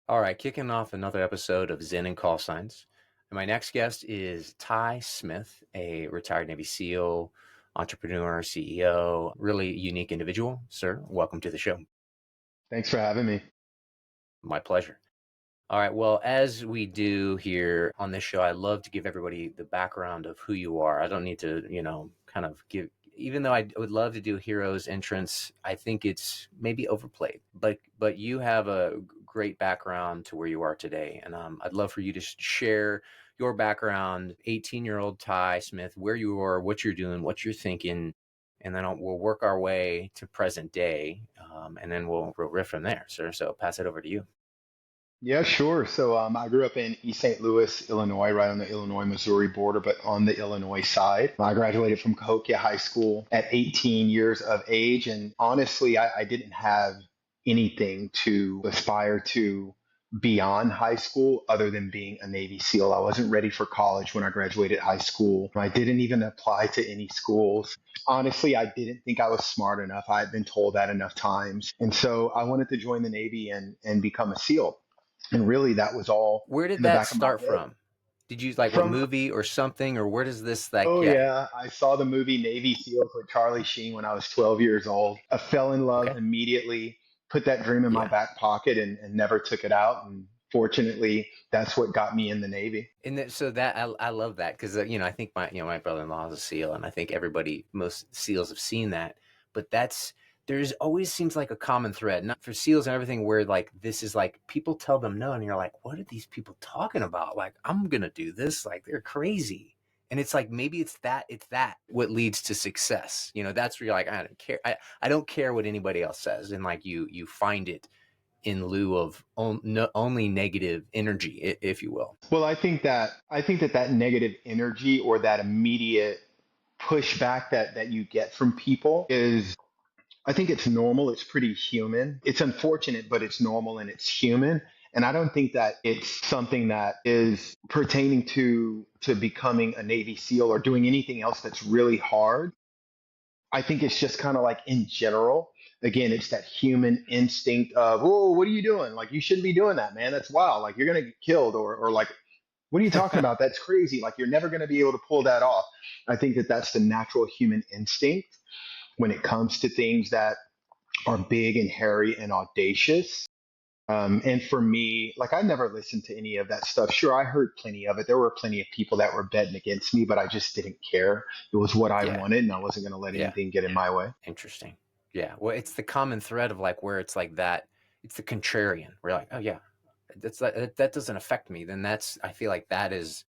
All right, kicking off another episode of Zen and Callsigns. And my next guest is Ty Smith, a retired Navy SEAL, entrepreneur, CEO, really unique individual. Sir, welcome to the show. Thanks for having me. My pleasure. All right, well, as we do here on this show, I love to give everybody the background of who you are. I don't need to, kind of give, even though I would love to do heroes entrance, I think it's maybe overplayed. But you have a great background to where you are today, and I'd love for you to share your background. 18-year-old Ty Smith, where you are, what you're doing, what you're thinking, and then we'll work our way to present day, and then we'll riff from there, sir. So pass it over to you. Yeah, sure. I grew up in East St. Louis, Illinois, right on the Illinois-Missouri border, but on the Illinois side. I graduated from Cahokia High School at 18 years of age. And honestly, I didn't have anything to aspire to beyond high school other than being a Navy SEAL. I wasn't ready for college when I graduated high school. I didn't even apply to any schools. Honestly, I didn't think I was smart enough. I had been told that enough times. And so I wanted to join the Navy and become a SEAL. And really, that was all Where did in the that back of my start head. from? Did you like what From, movie or something, or where does this like? oh, Yeah. yeah, I saw the movie Navy SEALs with Charlie Sheen when I was 12 years old. I fell in love Okay. immediately, put that dream in my Yeah. back pocket, and never took it out. And fortunately, that's what got me in the Navy. And so that I love that because I think my brother-in-law is a SEAL, and I think most SEALs have seen that. But there's always seems like a common thread, not for SEALs and everything, where like this is like people tell them no, and you're like, what are these people talking about? Like I'm gonna do this, like they're crazy. And it's like maybe it's that what leads to success. That's where you're like, I don't care. I don't care what anybody else says, and like you find it in lieu of only negative energy, if you will. Well, I think that negative energy or that immediate pushback that you get from people is, I think it's normal. It's pretty human. It's unfortunate, but it's normal and it's human. And I don't think that it's something that is pertaining to becoming a Navy SEAL or doing anything else that's really hard. I think it's just kind of like in general. Again, it's that human instinct of, whoa, what are you doing? Like, you shouldn't be doing that, man. That's wild. Like, you're going to get killed. Or like, what are you talking about? That's crazy. Like, you're never going to be able to pull that off. I think that that's the natural human instinct when it comes to things that are big and hairy and audacious. And for me, like, I never listened to any of that stuff. Sure, I heard plenty of it. There were plenty of people that were betting against me, but I just didn't care. It was what I Yeah, wanted, and I wasn't going to let yeah, anything get in my way. interesting. Yeah, well, it's the common thread of like where it's like that. It's the contrarian. We're like, oh yeah, that doesn't affect me. Then I feel like that is,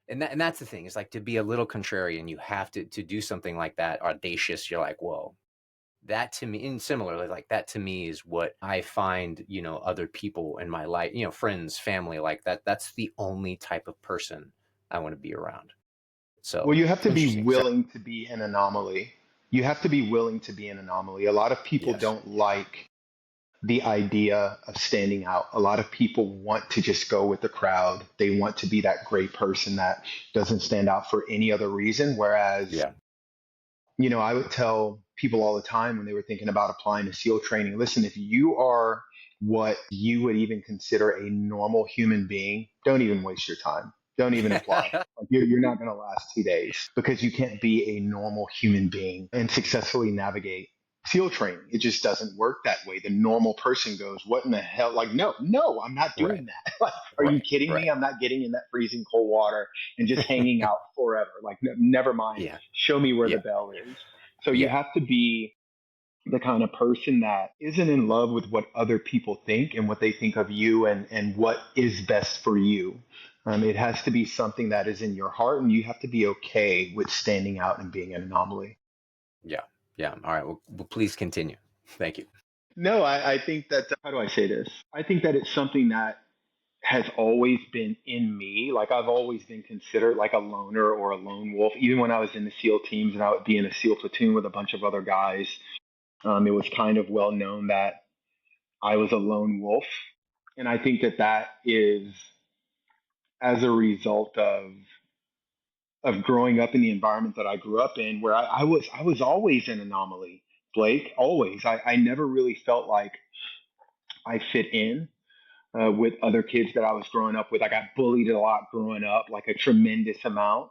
and that's the thing. It's like to be a little contrarian, you have to do something like that audacious. You're like, whoa, that to me, and similarly, like that to me is what I find, other people in my life, friends, family, like that. That's the only type of person I want to be around. Well, So you have to be interesting. So willing to be an anomaly. You have to be willing to be an anomaly. A lot of people yes, don't like the idea of standing out. A lot of people want to just go with the crowd. They want to be that great person that doesn't stand out for any other reason. Whereas, yeah, I would tell people all the time when they were thinking about applying to SEAL training, listen, if you are what you would even consider a normal human being, don't even waste your time. Don't even apply. Like, you're not going to last 2 days because you can't be a normal human being and successfully navigate SEAL training. It just doesn't work that way. The normal person goes, what in the hell? Like, no, no, I'm not right, doing that. Like, are you right, kidding me? right. I'm not getting in that freezing cold water and just hanging out forever. Like, never mind. Yeah, Show me where the yeah, bell is. So you yeah, have to be the kind of person that isn't in love with what other people think and what they think of you and what is best for you. It has to be something that is in your heart, and you have to be okay with standing out and being an anomaly. yeah, yeah. All right. Well, please continue. Thank you. No, I think that, how do I say this? I think that it's something that has always been in me. Like, I've always been considered like a loner or a lone wolf. Even when I was in the SEAL teams and I would be in a SEAL platoon with a bunch of other guys, it was kind of well known that I was a lone wolf. And I think that that is as a result of growing up in the environment that I grew up in, where I was always an anomaly, Blake. Always. I never really felt like I fit in. with other kids that I was growing up with. I got bullied a lot growing up, like a tremendous amount.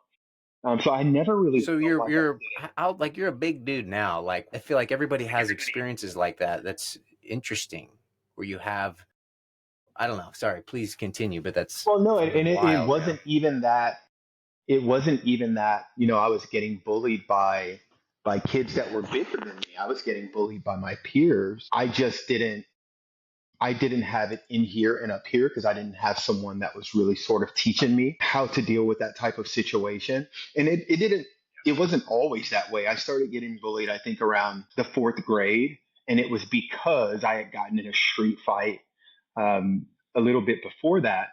So I never really So felt you're like I you're fit out like you're a big dude now. Like I feel like everybody has experiences like that. That's interesting. Where you have, I don't know. Sorry, please continue. But that's Well, no, fucking it wild, man. wasn't even that. It wasn't even that. I was getting bullied by kids that were bigger than me. I was getting bullied by my peers. I didn't have it in here and up here because I didn't have someone that was really sort of teaching me how to deal with that type of situation. And it wasn't always that way. I started getting bullied, I think, around the fourth grade. And it was because I had gotten in a street fight um, a little bit before that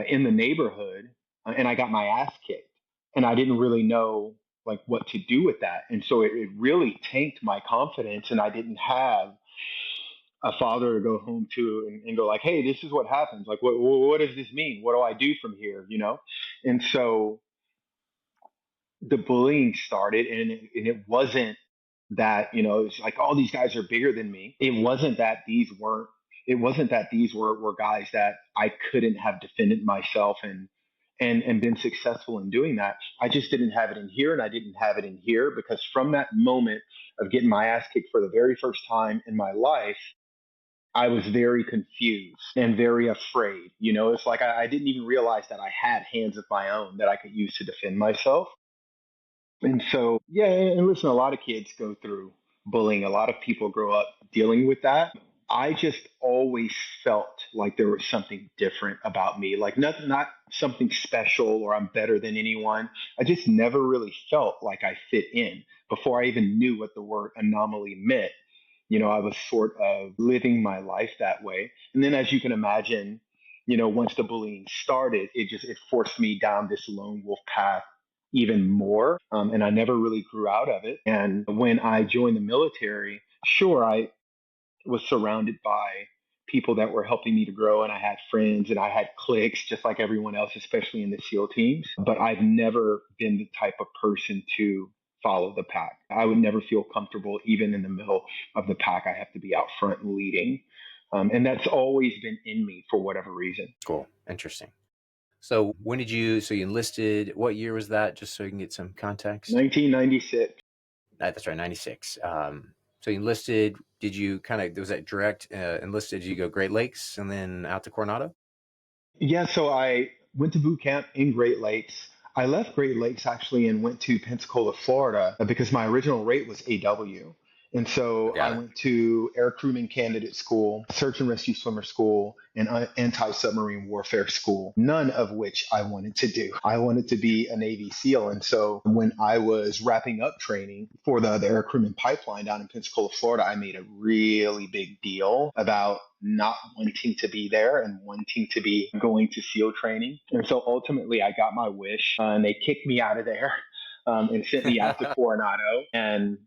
in the neighborhood, and I got my ass kicked. And I didn't really know like what to do with that. And so it really tanked my confidence. And I didn't have a father to go home to and go like, hey, this is what happens. Like, what does this mean? What do I do from here? And so the bullying started, and it wasn't that it's like all these guys are bigger than me. It wasn't that these were guys that I couldn't have defended myself and been successful in doing that. I just didn't have it in here, and I didn't have it in here because from that moment of getting my ass kicked for the very first time in my life, I was very confused and very afraid. It's like I didn't even realize that I had hands of my own that I could use to defend myself. And so, yeah, and listen, a lot of kids go through bullying. A lot of people grow up dealing with that. I just always felt like there was something different about me, like not something special or I'm better than anyone. I just never really felt like I fit in before I even knew what the word anomaly meant. I was sort of living my life that way. And then, as you can imagine, once the bullying started, it forced me down this lone wolf path even more. And I never really grew out of it. And when I joined the military, sure, I was surrounded by people that were helping me to grow, and I had friends and I had cliques just like everyone else, especially in the SEAL teams. But I've never been the type of person to follow the pack. I would never feel comfortable even in the middle of the pack. I have to be out front and leading. And that's always been in me for whatever reason. Cool. Interesting. So when did so you enlisted? What year was that? Just so you can get some context. 1996. That's right, 96. So you enlisted. Did you was that direct enlisted? Did you go Great Lakes and then out to Coronado? Yeah, so I went to boot camp in Great Lakes. I left Great Lakes actually and went to Pensacola, Florida, because my original rate was AW. And so I Got it. went to Air Crewman Candidate School, Search and Rescue Swimmer School, and Anti Submarine Warfare School, none of which I wanted to do. I wanted to be a Navy SEAL. And so when I was wrapping up training for the Air Crewman Pipeline down in Pensacola, Florida, I made a really big deal about not wanting to be there and wanting to be going to SEAL training. And so ultimately, I got my wish, and they kicked me out of there and sent me out to Coronado. And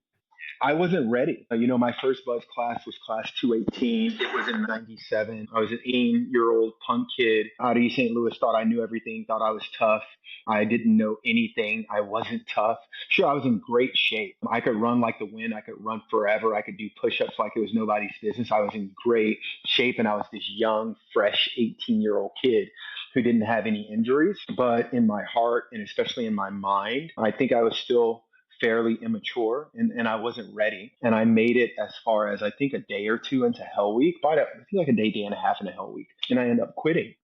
I wasn't ready. My first buzz class was class 218. It was in 97. I was an 18-year-old punk kid out of East St. Louis, thought I knew everything, thought I was tough. I didn't know anything. I wasn't tough. Sure, I was in great shape. I could run like the wind. I could run forever. I could do push-ups like it was nobody's business. I was in great shape, and I was this young, fresh 18-year-old kid who didn't have any injuries. But in my heart, and especially in my mind, I think I was still fairly immature, and I wasn't ready. And I made it as far as I think a day or two into Hell Week, but I think like a day and a half into Hell Week. And I ended up quitting.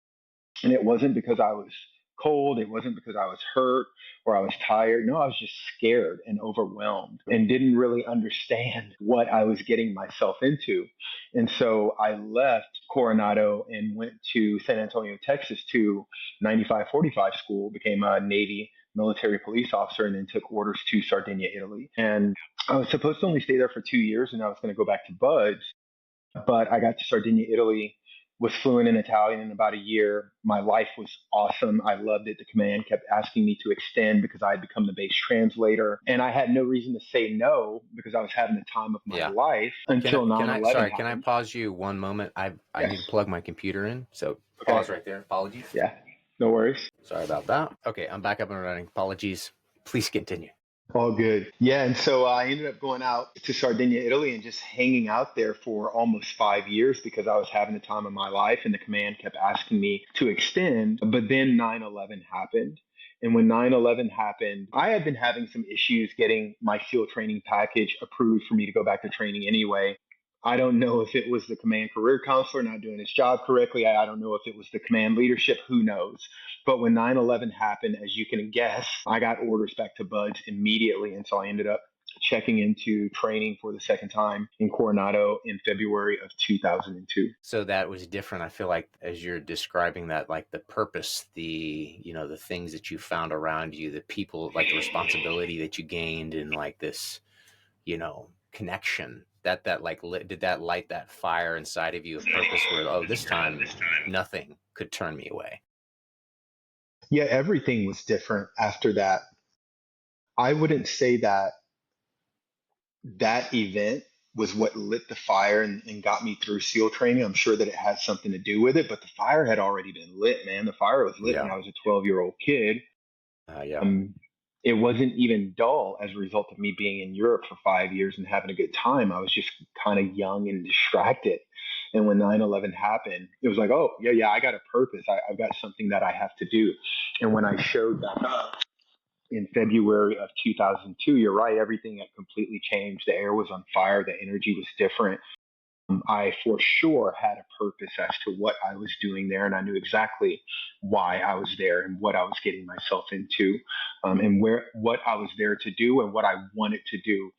And it wasn't because I was cold. It wasn't because I was hurt or I was tired. No, I was just scared and overwhelmed and didn't really understand what I was getting myself into. And so I left Coronado and went to San Antonio, Texas to 9545 school, became a Navy military police officer, and then took orders to Sardinia, Italy. And I was supposed to only stay there for 2 years, and I was going to go back to Buds, but I got to Sardinia, Italy, was fluent in Italian in about a year. My life was awesome. I loved it. The command kept asking me to extend because I had become the base translator. And I had no reason to say no because I was having the time of my Yeah. life Can I until can 9 I 11 sorry, can I happened. pause you one moment? I need to Yes. plug my computer in. So Okay. pause right there. Apologies. Yeah. No worries. Sorry about that. Okay, I'm back up and running. Apologies. Please continue. All good. Yeah. And so I ended up going out to Sardinia, Italy, and just hanging out there for almost 5 years because I was having the time of my life and the command kept asking me to extend. But then 9/11 happened. And when 9/11 happened, I had been having some issues getting my SEAL training package approved for me to go back to training anyway. I don't know if it was the command career counselor not doing his job correctly. I don't know if it was the command leadership. Who knows? But when 9/11 happened, as you can guess, I got orders back to Buds immediately. And so I ended up checking into training for the second time in Coronado in February of 2002. So that was different. I feel like as you're describing that, like the purpose, the things that you found around you, the people, like the responsibility that you gained, and like this, connection that like did that light that fire inside of you of purpose where, oh, this time nothing could turn me away. Yeah, everything was different after that. I wouldn't say that that event was what lit the fire and got me through SEAL training. I'm sure that it has something to do with it, but the fire had already been lit, man. The fire was lit when Yeah. I was a 12-year-old kid. Yeah. Um, it wasn't even dull as a result of me being in Europe for 5 years and having a good time. I was just kind of young and distracted. And when 9/11 happened, it was like, oh, yeah, I got a purpose. I've got something that I have to do. And when I showed back up in February of 2002, you're right, everything had completely changed. The air was on fire, the energy was different. I for sure had a purpose as to what I was doing there, and I knew exactly why I was there and what I was getting myself into, and where what I was there to do and what I wanted to do.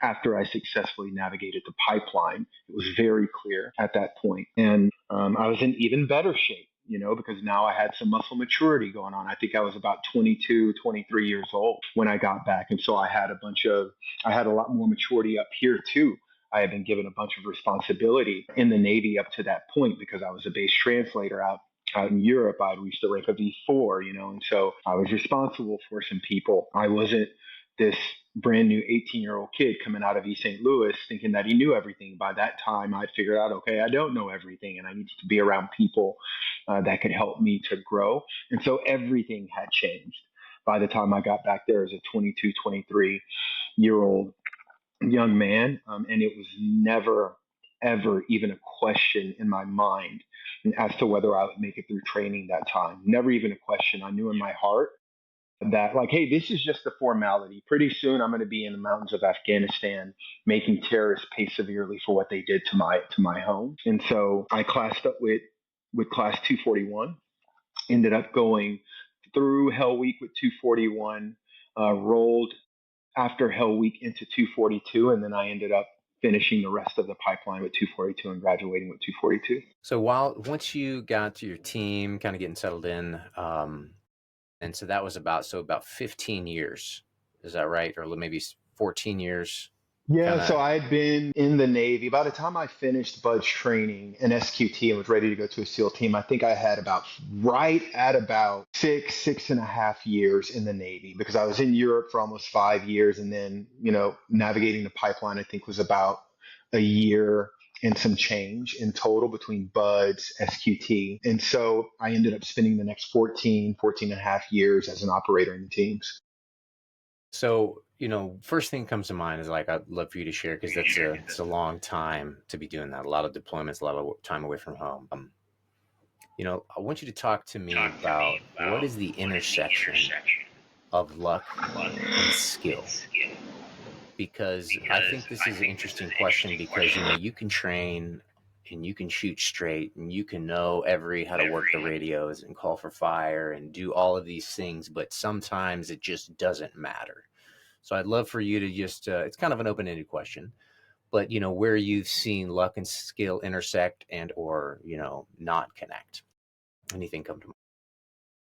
After I successfully navigated the pipeline, it was very clear at that point, and I was in even better shape. Because now I had some muscle maturity going on. I think I was about 22, 23 years old when I got back. And so I had a lot more maturity up here too. I had been given a bunch of responsibility in the Navy up to that point because I was a base translator out in Europe. I'd reached the rank of E4, and so I was responsible for some people. I wasn't this brand new 18-year-old kid coming out of East St. Louis thinking that he knew everything. By that time, I'd figured out, okay, I don't know everything, and I needed to be around people that could help me to grow. And so everything had changed by the time I got back there as a 22, 23-year old young man, and it was never, ever even a question in my mind as to whether I would make it through training that time. Never even a question. I knew in my heart that, like, hey, this is just a formality. Pretty soon, I'm going to be in the mountains of Afghanistan, making terrorists pay severely for what they did to my home. And so I classed up with class 241. Ended up going through Hell Week with 241. Rolled after Hell Week into 242, and then I ended up finishing the rest of the pipeline with 242 and graduating with 242. So once you got to your team kind of getting settled in, and so that was about 15 years, is that right? Or maybe 14 years, kind Yeah, so of. I had been in the Navy. By the time I finished Budge training and SQT and was ready to go to a SEAL team, I think I had about right at about 6.5 years in the Navy because I was in Europe for almost 5 years. And then, navigating the pipeline, I think was about a year and some change in total between Buds, SQT. And so I ended up spending the next 14 and a half years as an operator in the teams. So, first thing comes to mind is like, I'd love for you to share, because it's a long time to be doing that. A lot of deployments, a lot of time away from home. I want you to talk to me about what is the intersection of luck and skill, because I think this is an interesting question, because you can train and you can shoot straight and you can know how to work the radios and call for fire and do all of these things, but sometimes it just doesn't matter. So I'd love for you to just it's kind of an open-ended question, but where you've seen luck and skill intersect and or not connect. Anything come to mind?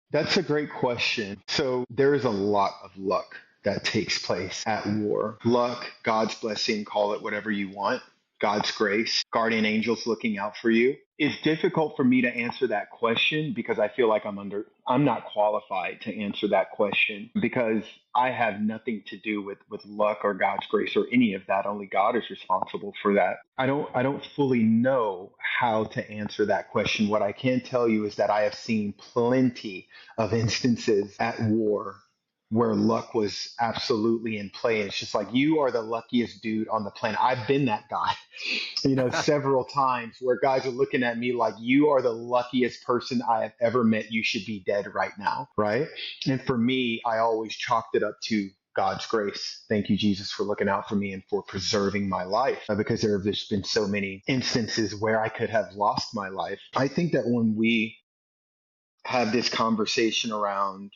That's a great question. So there is a lot of luck that takes place at war. Luck, God's blessing, call it whatever you want. God's grace, guardian angels looking out for you. It's difficult for me to answer that question because I feel like I'm not qualified to answer that question because I have nothing to do with luck or God's grace or any of that. Only God is responsible for that. I don't fully know how to answer that question. What I can tell you is that I have seen plenty of instances at war where luck was absolutely in play. And it's just like, you are the luckiest dude on the planet. I've been that guy, several times where guys are looking at me like, you are the luckiest person I have ever met. You should be dead right now. Right. And for me, I always chalked it up to God's grace. Thank you, Jesus, for looking out for me and for preserving my life, because there have just been so many instances where I could have lost my life. I think that when we have this conversation around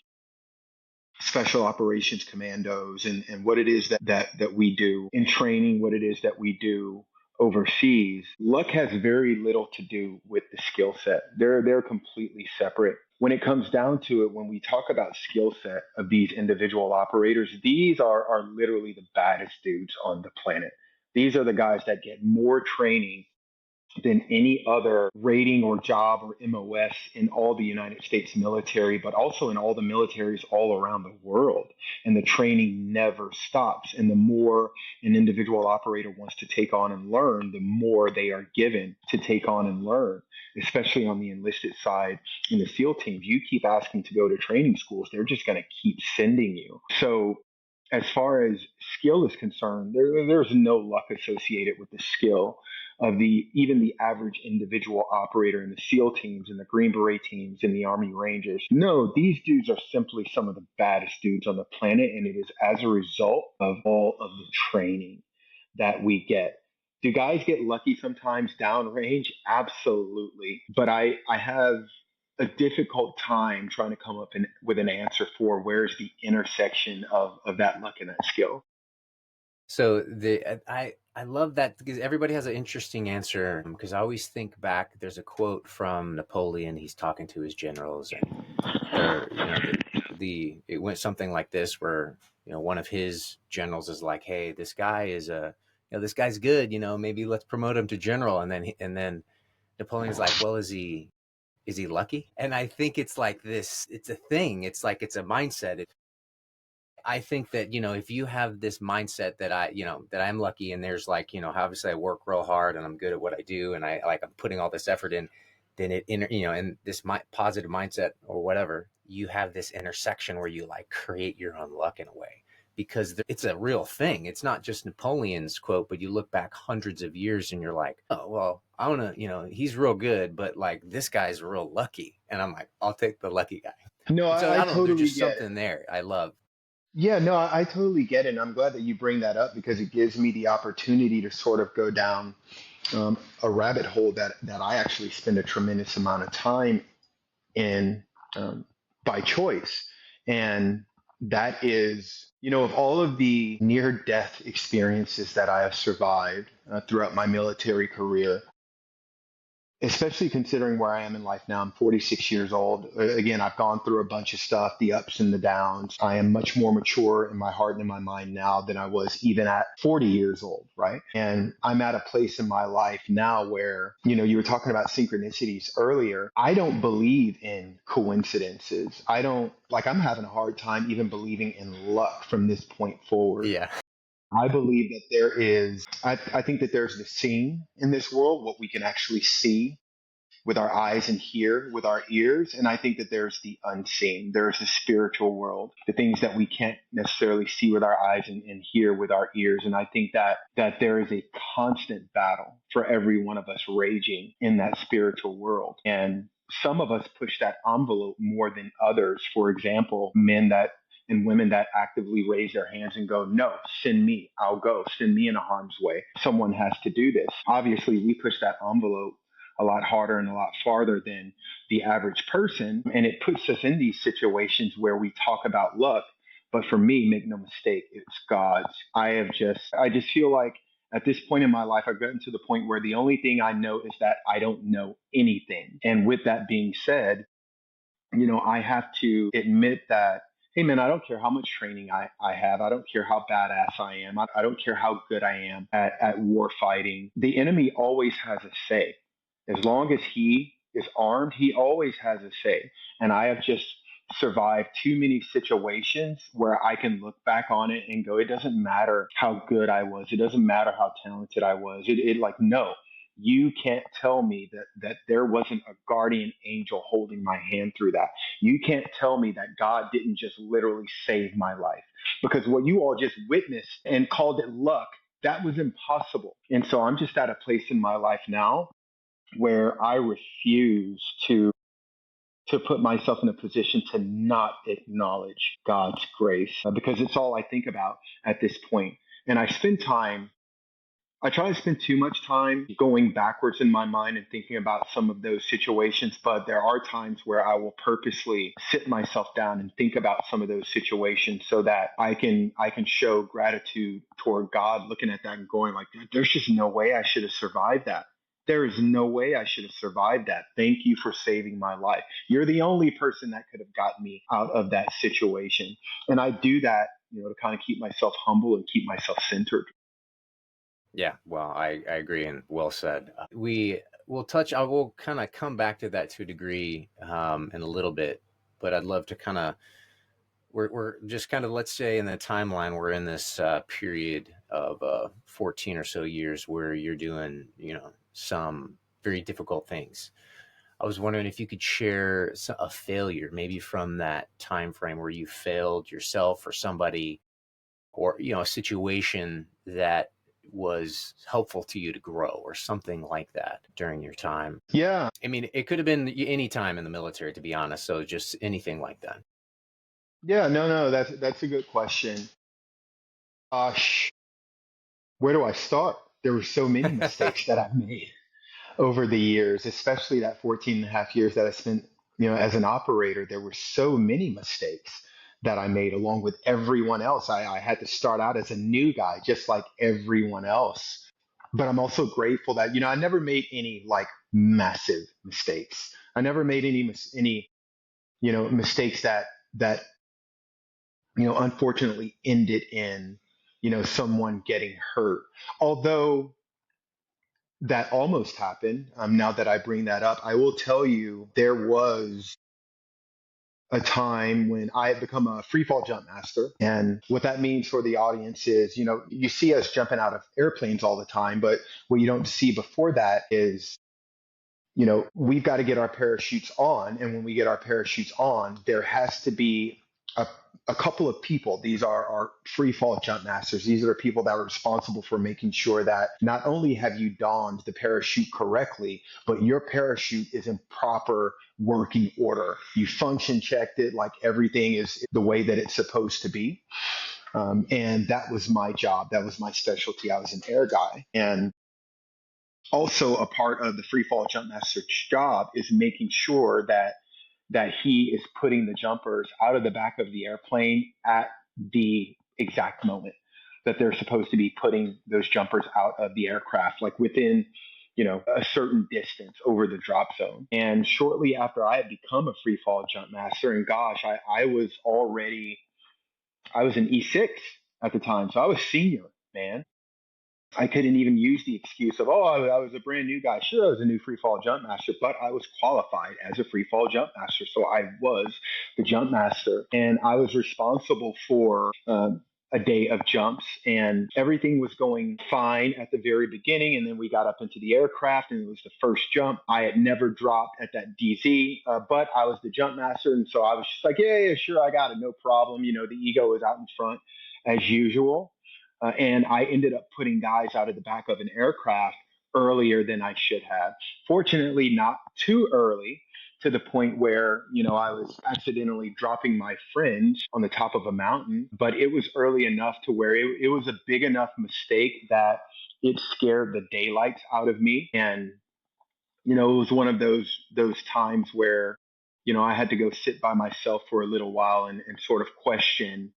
special operations commandos and what it is that we do in training, what it is that we do overseas, luck has very little to do with the skill set. They're completely separate. When it comes down to it, when we talk about skill set of these individual operators, these are literally the baddest dudes on the planet. These are the guys that get more training than any other rating or job or MOS in all the United States military, but also in all the militaries all around the world. And the training never stops. And the more an individual operator wants to take on and learn, the more they are given to take on and learn, especially on the enlisted side in the SEAL teams. You keep asking to go to training schools, they're just going to keep sending you. So as far as skill is concerned, there's no luck associated with the skill of the average individual operator in the SEAL teams and the Green Beret teams and the Army Rangers. No, these dudes are simply some of the baddest dudes on the planet, and it is as a result of all of the training that we get. Do guys get lucky sometimes downrange? Absolutely. But I have a difficult time trying to come up with an answer for where's the intersection of that luck and that skill. So I love that because everybody has an interesting answer. Because I always think back. There's a quote from Napoleon. He's talking to his generals, and they're it went something like this, where one of his generals is like, "Hey, this guy is this guy's good. Maybe let's promote him to general." And then Napoleon's like, "Well, is he lucky?" And I think it's like this. It's a thing. It's like it's a mindset. I think that, if you have this mindset that that I'm lucky, and there's like, obviously I work real hard and I'm good at what I do, and I'm putting all this effort in, then and this positive mindset or whatever, you have this intersection where you like create your own luck in a way, because it's a real thing. It's not just Napoleon's quote, but you look back hundreds of years and you're like, oh, well, I want to, he's real good, but like this guy's real lucky. And I'm like, I'll take the lucky guy. No, And so I I don't know, there's totally just get it. something there I love. Yeah, no, I totally get it. And I'm glad that you bring that up because it gives me the opportunity to sort of go down a rabbit hole that I actually spend a tremendous amount of time in by choice. And that is, of all of the near death experiences that I have survived throughout my military career, especially considering where I am in life now. I'm 46 years old. Again, I've gone through a bunch of stuff, the ups and the downs. I am much more mature in my heart and in my mind now than I was even at 40 years old, right? And I'm at a place in my life now where, you were talking about synchronicities earlier. I don't believe in coincidences. I don't, like, I'm having a hard time even believing in luck from this point forward. Yeah. I believe that I think that there's the seen in this world, what we can actually see with our eyes and hear with our ears. And I think that there's the unseen. There's the spiritual world, the things that we can't necessarily see with our eyes and hear with our ears. And I think that there is a constant battle for every one of us raging in that spiritual world. And some of us push that envelope more than others. For example, men that and women that actively raise their hands and go, no, send me, I'll go, send me in a harm's way. Someone has to do this. Obviously, we push that envelope a lot harder and a lot farther than the average person. And it puts us in these situations where we talk about luck. But for me, make no mistake, it's God's. I just feel like at this point in my life, I've gotten to the point where the only thing I know is that I don't know anything. And with that being said, I have to admit that, hey man, I don't care how much training I have. I don't care how badass I am. I don't care how good I am at war fighting. The enemy always has a say. As long as he is armed, he always has a say. And I have just survived too many situations where I can look back on it and go, it doesn't matter how good I was. It doesn't matter how talented I was. No. You can't tell me that there wasn't a guardian angel holding my hand through that. You can't tell me that God didn't just literally save my life, because what you all just witnessed and called it luck, that was impossible. And so I'm just at a place in my life now where I refuse to put myself in a position to not acknowledge God's grace, because it's all I think about at this point. And I try to spend too much time going backwards in my mind and thinking about some of those situations, but there are times where I will purposely sit myself down and think about some of those situations so that I can show gratitude toward God, looking at that and going like, there's just no way I should have survived that. There is no way I should have survived that. Thank you for saving my life. You're the only person that could have gotten me out of that situation. And I do that, to kind of keep myself humble and keep myself centered. Yeah, well, I agree and well said. We will touch, I will kind of come back to that to a degree in a little bit, but I'd love to kind of, we're just kind of, let's say in the timeline, we're in this period of 14 or so years where you're doing, some very difficult things. I was wondering if you could share a failure, maybe from that time frame where you failed yourself or somebody, or a situation that was helpful to you to grow or something like that during your time. Yeah. I mean, it could have been any time in the military, to be honest, so just anything like that. Yeah, no, that's a good question. Gosh, where do I start? There were so many mistakes that I've made over the years, especially that 14 and a half years that I spent, as an operator. There were so many mistakes that I made along with everyone else. I had to start out as a new guy, just like everyone else. But I'm also grateful that, I never made any like massive mistakes. I never made any, mistakes that unfortunately ended in, someone getting hurt. Although that almost happened. Now that I bring that up, I will tell you there was a time when I had become a free fall jump master. And what that means for the audience is, you see us jumping out of airplanes all the time, but what you don't see before that is, we've got to get our parachutes on. And when we get our parachutes on, there has to be a, a couple of people. These are our free fall jump masters. These are people that are responsible for making sure that not only have you donned the parachute correctly, but your parachute is in proper working order. You function checked it, like everything is the way that it's supposed to be. And that was my job. That was my specialty. I was an air guy. And also a part of the free fall jump master's job is making sure that he is putting the jumpers out of the back of the airplane at the exact moment that they're supposed to be putting those jumpers out of the aircraft, like within, a certain distance over the drop zone. And shortly after I had become a free fall jump master, and gosh, I was an E6 at the time, so I was senior, man. I couldn't even use the excuse of, oh, I was a brand new guy. Sure, I was a new free fall jump master, but I was qualified as a free fall jump master. So I was the jump master, and I was responsible for a day of jumps, and everything was going fine at the very beginning. And then we got up into the aircraft, and it was the first jump. I had never dropped at that DZ, but I was the jump master. And so I was just like, yeah, sure, I got it. No problem. The ego was out in front as usual. And I ended up putting guys out of the back of an aircraft earlier than I should have. Fortunately, not too early to the point where, I was accidentally dropping my friends on the top of a mountain, but it was early enough to where it was a big enough mistake that it scared the daylights out of me. And, it was one of those times where, I had to go sit by myself for a little while and sort of question.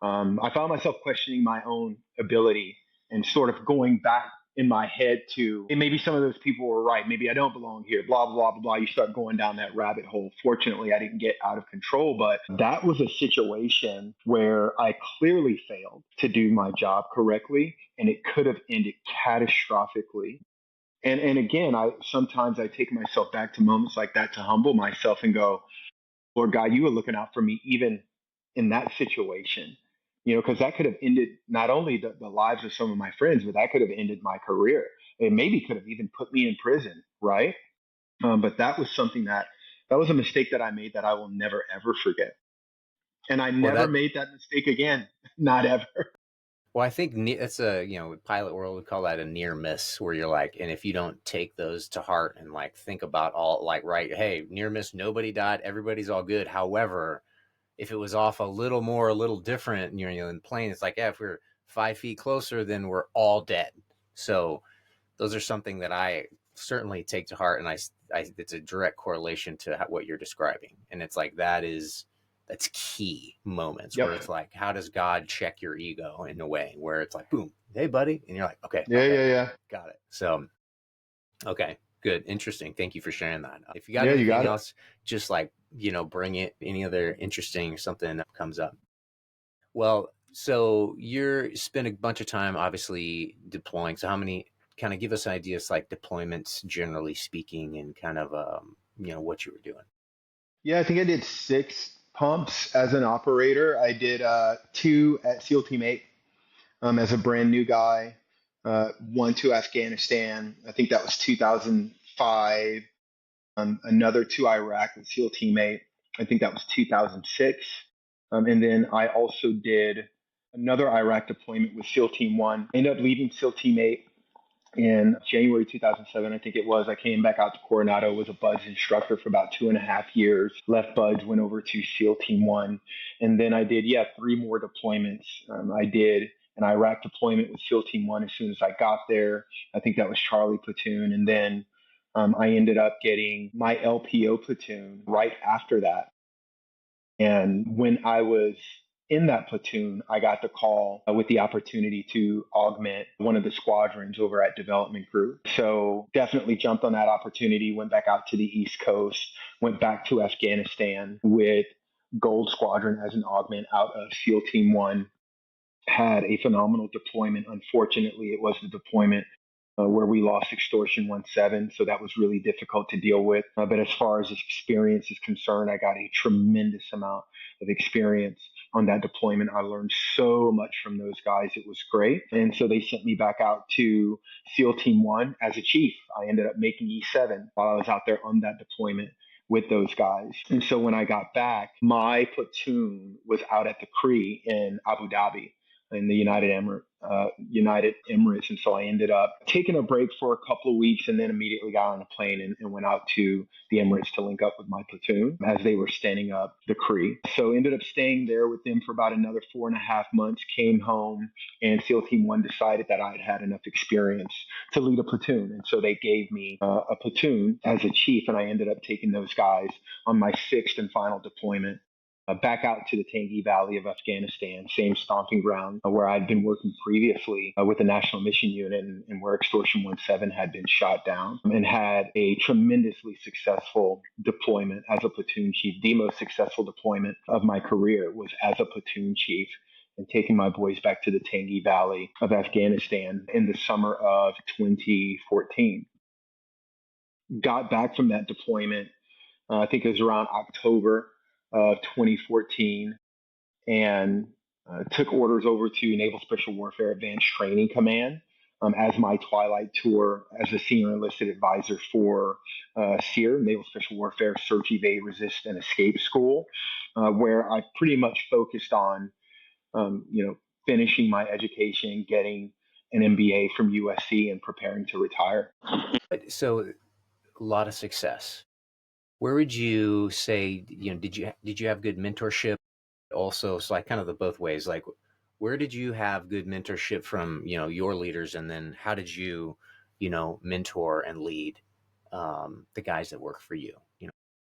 I found myself questioning my own ability and sort of going back in my head to, hey, maybe some of those people were right. Maybe I don't belong here, blah, blah, blah, blah. You start going down that rabbit hole. Fortunately, I didn't get out of control, but that was a situation where I clearly failed to do my job correctly, and it could have ended catastrophically. And again, sometimes I take myself back to moments like that to humble myself and go, Lord God, you were looking out for me even in that situation. because that could have ended not only the lives of some of my friends, but that could have ended my career. It maybe could have even put me in prison, right? But that was something that was a mistake that I made that I will never ever forget. And I Well, never that made that mistake again. Not ever. well, I think it's a pilot world we call that a near miss, where you're like, and if you don't take those to heart and like think about all like right, hey, near miss, nobody died, everybody's all good. However, if it was off a little more, a little different, and in the plane, it's like, yeah, if we're 5 feet closer, then we're all dead. So those are something that I certainly take to heart, and it's a direct correlation to what you're describing, and it's like that's key moments where Yep. it's like, how does God check your ego in a way where it's like, boom, hey buddy, and you're like, okay, Yeah, okay, yeah, yeah. got it. So okay, good, interesting. Thank you for sharing that. If you got Yeah, you anything got it. else, just like bring it. Any other interesting something that comes up. Well, so you're spent a bunch of time obviously deploying. So how many kind of give us ideas like deployments generally speaking and kind of what you were doing. Yeah, I think I did 6 pumps as an operator. I did 2 at SEAL Team 8 as a brand new guy, one to Afghanistan. I think that was 2005. Another to Iraq with SEAL Team 8. I think that was 2006. And then I also did another Iraq deployment with SEAL Team 1. I ended up leaving SEAL Team 8 in January 2007, I think it was. I came back out to Coronado, was a BUDS instructor for about 2.5 years, left BUDS, went over to SEAL Team 1. And then I did, 3 more deployments. I did an Iraq deployment with SEAL Team 1 as soon as I got there. I think that was Charlie Platoon. And then I ended up getting my LPO platoon right after that. And when I was in that platoon, I got the call with the opportunity to augment one of the squadrons over at Development Group. So definitely jumped on that opportunity, went back out to the East Coast, went back to Afghanistan with Gold Squadron as an augment out of SEAL Team 1. Had a phenomenal deployment. Unfortunately, it was the deployment where we lost Extortion 1-7, so that was really difficult to deal with. But as far as experience is concerned, I got a tremendous amount of experience on that deployment. I learned so much from those guys. It was great. And so they sent me back out to SEAL Team 1 as a chief. I ended up making E7 while I was out there on that deployment with those guys. And so when I got back, my platoon was out at the Cree in Abu Dhabi in the United Emirates. And so I ended up taking a break for a couple of weeks and then immediately got on a plane and went out to the Emirates to link up with my platoon as they were standing up the Cree. So ended up staying there with them for about another 4.5 months, came home, and SEAL Team 1 decided that I had had enough experience to lead a platoon. And so they gave me a platoon as a chief, and I ended up taking those guys on my 6th and final deployment back out to the Tangi Valley of Afghanistan, same stomping ground where I'd been working previously with the National Mission Unit and where Extortion 1-7 had been shot down, and had a tremendously successful deployment as a platoon chief. The most successful deployment of my career was as a platoon chief and taking my boys back to the Tangi Valley of Afghanistan in the summer of 2014. Got back from that deployment, I think it was around October of 2014, and took orders over to Naval Special Warfare Advanced Training Command as my twilight tour as a senior enlisted advisor for SEER, Naval Special Warfare Search, Evade, Resist, and Escape School, where I pretty much focused on, finishing my education, getting an MBA from USC, and preparing to retire. So a lot of success. Where would you say, did you have good mentorship also? So like kind of the both ways, like where did you have good mentorship from, your leaders, and then how did you, mentor and lead the guys that work for you?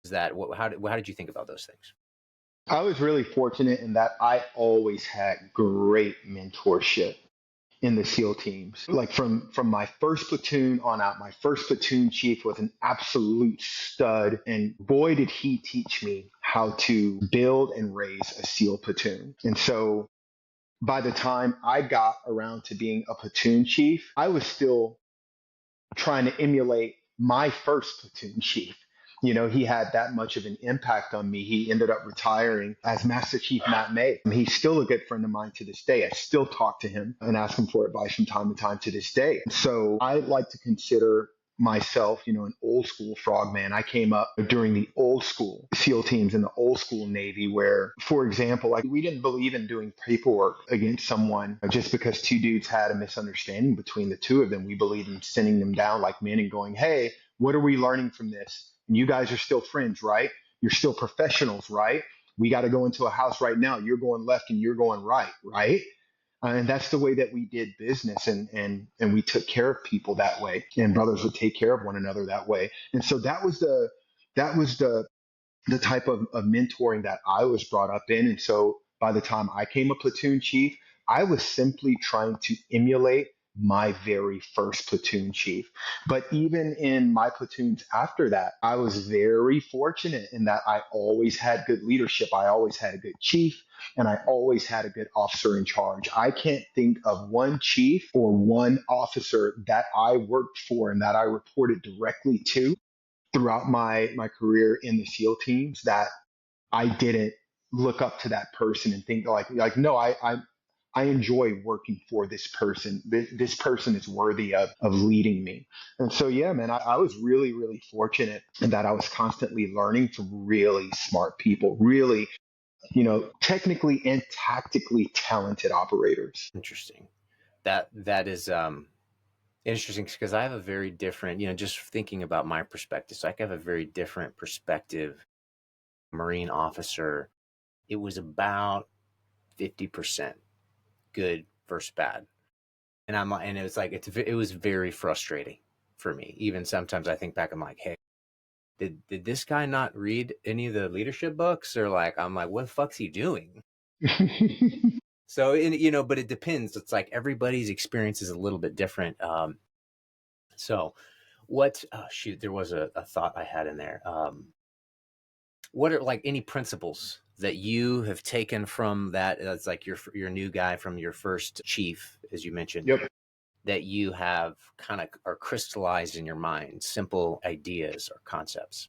Is that how did you think about those things? I was really fortunate in that I always had great mentorship in the SEAL teams. Like from my first platoon on out, my first platoon chief was an absolute stud. And boy, did he teach me how to build and raise a SEAL platoon. And so by the time I got around to being a platoon chief, I was still trying to emulate my first platoon chief. He had that much of an impact on me. He ended up retiring as Master Chief Matt May. He's still a good friend of mine to this day. I still talk to him and ask him for advice from time to time to this day. So I like to consider myself, an old school frogman. I came up during the old school SEAL teams in the old school Navy where, for example, like we didn't believe in doing paperwork against someone just because two dudes had a misunderstanding between the two of them. We believed in sending them down like men and going, hey, what are we learning from this? And you guys are still friends, right? You're still professionals, right? We got to go into a house right now. You're going left and you're going right, right? And that's the way that we did business, and we took care of people that way, and brothers would take care of one another that way. And so that was the type of mentoring that I was brought up in. And so by the time I came a platoon chief, I was simply trying to emulate my very first platoon chief. But even in my platoons after that, I was very fortunate in that I always had good leadership. I always had a good chief, and I always had a good officer in charge. I can't think of one chief or one officer that I worked for and that I reported directly to throughout my career in the SEAL teams that I didn't look up to that person and think like no, I enjoy working for this person. This person is worthy of leading me. And so, yeah, man, I was really, really fortunate in that I was constantly learning from really smart people, really, technically and tactically talented operators. Interesting. That is interesting because I have a very different, just thinking about my perspective. So I have a very different perspective. Marine officer, it was about 50% good versus bad. And it was like, it was very frustrating for me. Even sometimes I think back, I'm like, hey, did this guy not read any of the leadership books? Or like, I'm like, what the fuck's he doing? So, but it depends. It's like everybody's experience is a little bit different. So what, oh, shoot, there was a thought I had in there. What are like any principles that you have taken from that? It's like your new guy from your first chief, as you mentioned, Yep. that you have kind of are crystallized in your mind, simple ideas or concepts.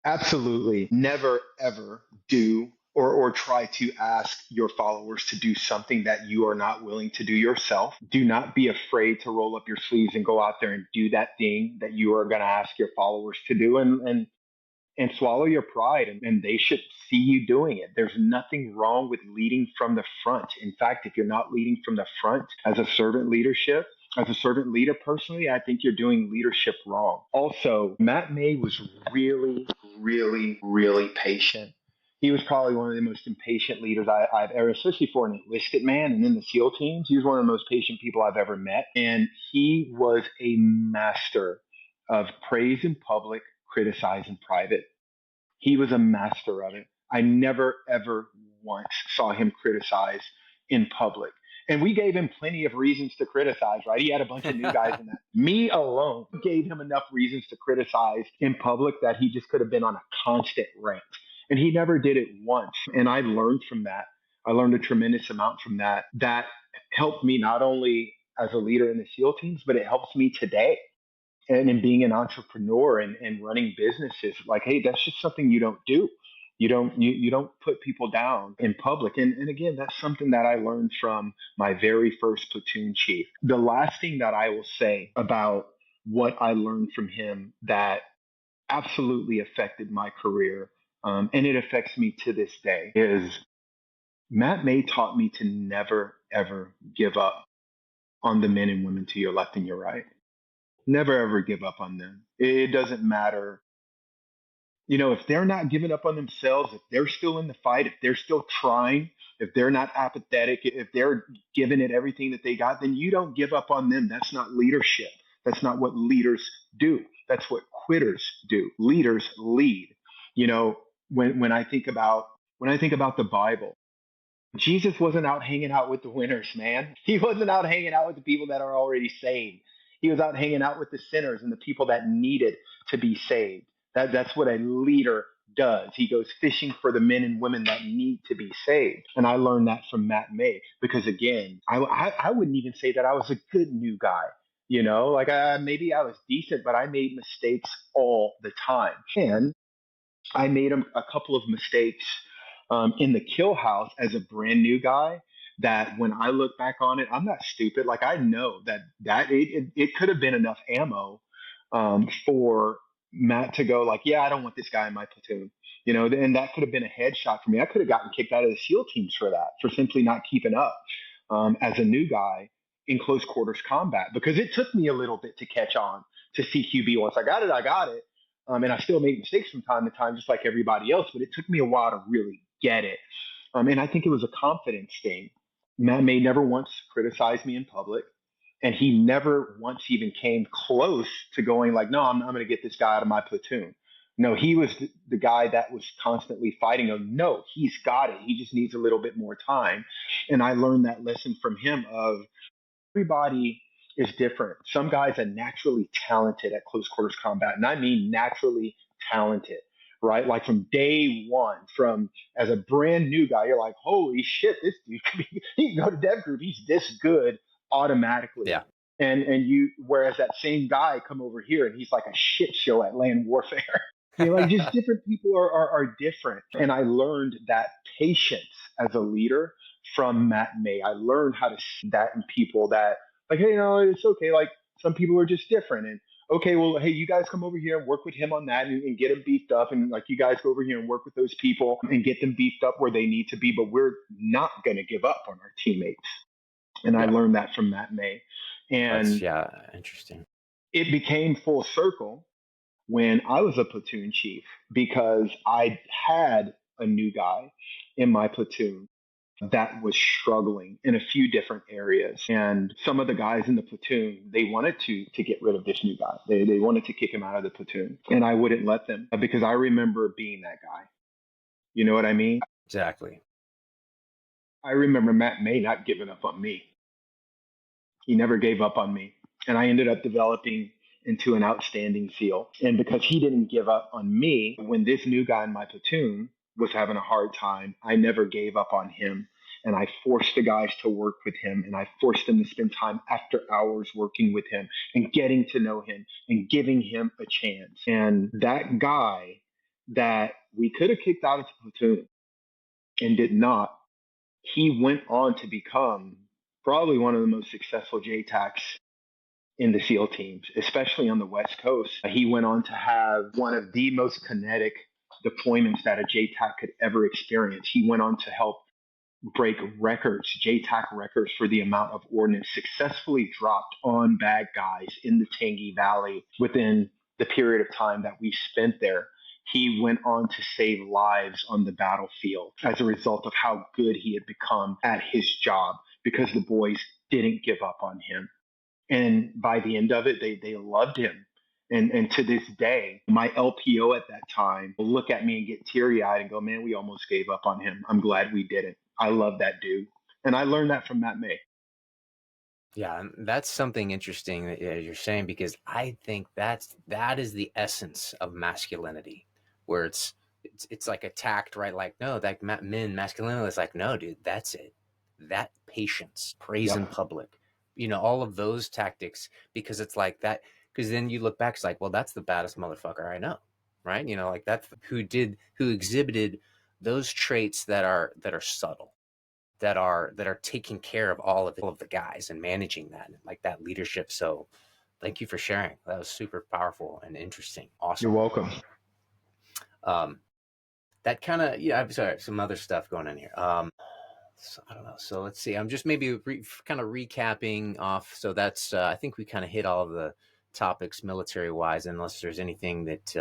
Absolutely. Never ever do or try to ask your followers to do something that you are not willing to do yourself. Do not be afraid to roll up your sleeves and go out there and do that thing that you are going to ask your followers to do, and swallow your pride, and they should see you doing it. There's nothing wrong with leading from the front. In fact, if you're not leading from the front as a servant leader personally, I think you're doing leadership wrong. Also, Matt May was really, really, really patient. He was probably one of the most impatient leaders I've ever, especially for an enlisted man and in the SEAL teams. He was one of the most patient people I've ever met. And he was a master of praise in public, criticize in private. He was a master of it. I never, ever once saw him criticize in public. And we gave him plenty of reasons to criticize, right? He had a bunch of new guys in that. Me alone gave him enough reasons to criticize in public that he just could have been on a constant rant. And he never did it once. And I learned from that. I learned a tremendous amount from that. That helped me not only as a leader in the SEAL teams, but it helps me today and in being an entrepreneur and running businesses. Like, hey, that's just something you don't do. You don't put people down in public. And again, that's something that I learned from my very first platoon chief. The last thing that I will say about what I learned from him that absolutely affected my career, and it affects me to this day, is Matt May taught me to never ever give up on the men and women to your left and your right. Never ever give up on them. It doesn't matter. If they're not giving up on themselves, if they're still in the fight, if they're still trying, if they're not apathetic, if they're giving it everything that they got, then you don't give up on them. That's not leadership. That's not what leaders do. That's what quitters do. Leaders lead. You know, when I think about the Bible, Jesus wasn't out hanging out with the winners, man. He wasn't out hanging out with the people that are already saved. He was out hanging out with the sinners and the people that needed to be saved. That's what a leader does. He goes fishing for the men and women that need to be saved. And I learned that from Matt May because, again, I wouldn't even say that I was a good new guy. Like maybe I was decent, but I made mistakes all the time. And I made a couple of mistakes in the kill house as a brand new guy. That when I look back on it, I'm not stupid. Like I know that it could have been enough ammo for Matt to go like, yeah, I don't want this guy in my platoon. And that could have been a headshot for me. I could have gotten kicked out of the SEAL teams for that, for simply not keeping up as a new guy in close quarters combat, because it took me a little bit to catch on to CQB. Once I got it, I got it. And I still make mistakes from time to time, just like everybody else, but it took me a while to really get it. And I think it was a confidence thing. Matt May never once criticized me in public, and he never once even came close to going like, no, I'm going to get this guy out of my platoon. No, he was the guy that was constantly fighting him. No, he's got it. He just needs a little bit more time. And I learned that lesson from him of everybody is different. Some guys are naturally talented at close quarters combat, and I mean naturally talented, right? Like from day one, from as a brand new guy, you're like, holy shit, this dude he can go to dev group, he's this good automatically. Yeah. And whereas that same guy come over here and he's like a shit show at land warfare. Like just different people are different. And I learned that patience as a leader from Matt May. I learned how to see that in people that like, hey, it's okay. Like some people are just different. And okay, well, hey, you guys come over here and work with him on that and get him beefed up. And like you guys go over here and work with those people and get them beefed up where they need to be. But we're not going to give up on our teammates. And I Yeah. learned that from Matt May. That's, And yeah, interesting. it became full circle when I was a platoon chief because I had a new guy in my platoon that was struggling in a few different areas. And some of the guys in the platoon, they wanted to get rid of this new guy. They wanted to kick him out of the platoon. And I wouldn't let them because I remember being that guy. You know what I mean? Exactly. I remember Matt May not giving up on me. He never gave up on me. And I ended up developing into an outstanding SEAL. And because he didn't give up on me, when this new guy in my platoon was having a hard time, I never gave up on him. And I forced the guys to work with him, and I forced them to spend time after hours working with him and getting to know him and giving him a chance. And that guy that we could have kicked out of the platoon and did not, he went on to become probably one of the most successful JTACs in the SEAL teams, especially on the West Coast. He went on to have one of the most kinetic deployments that a JTAC could ever experience. He went on to help break records, JTAC records for the amount of ordnance successfully dropped on bad guys in the Tangi Valley within the period of time that we spent there. He went on to save lives on the battlefield as a result of how good he had become at his job because the boys didn't give up on him. And by the end of it, they loved him. And to this day, my LPO at that time will look at me and get teary eyed and go, man, we almost gave up on him. I'm glad we didn't. I love that dude. And I learned that from Matt May. Yeah, and that's something interesting that you're saying, because I think that is the essence of masculinity, where it's like attacked, right? Like, no, that masculinity is like, no, dude, that's it. That patience, praise in Yep. public, all of those tactics, because it's like that. Because then you look back, it's like, well, that's the baddest motherfucker I know, right? Like that's who exhibited those traits that are subtle, that are taking care of all of the guys and managing that, like that leadership. So thank you for sharing. That was super powerful and interesting. You're Awesome. welcome. um that kind of, yeah, I'm sorry, some other stuff going on here. So I don't know, so let's see, I'm just maybe kind of recapping off. So that's I think we kind of hit all of the topics military wise, unless there's anything that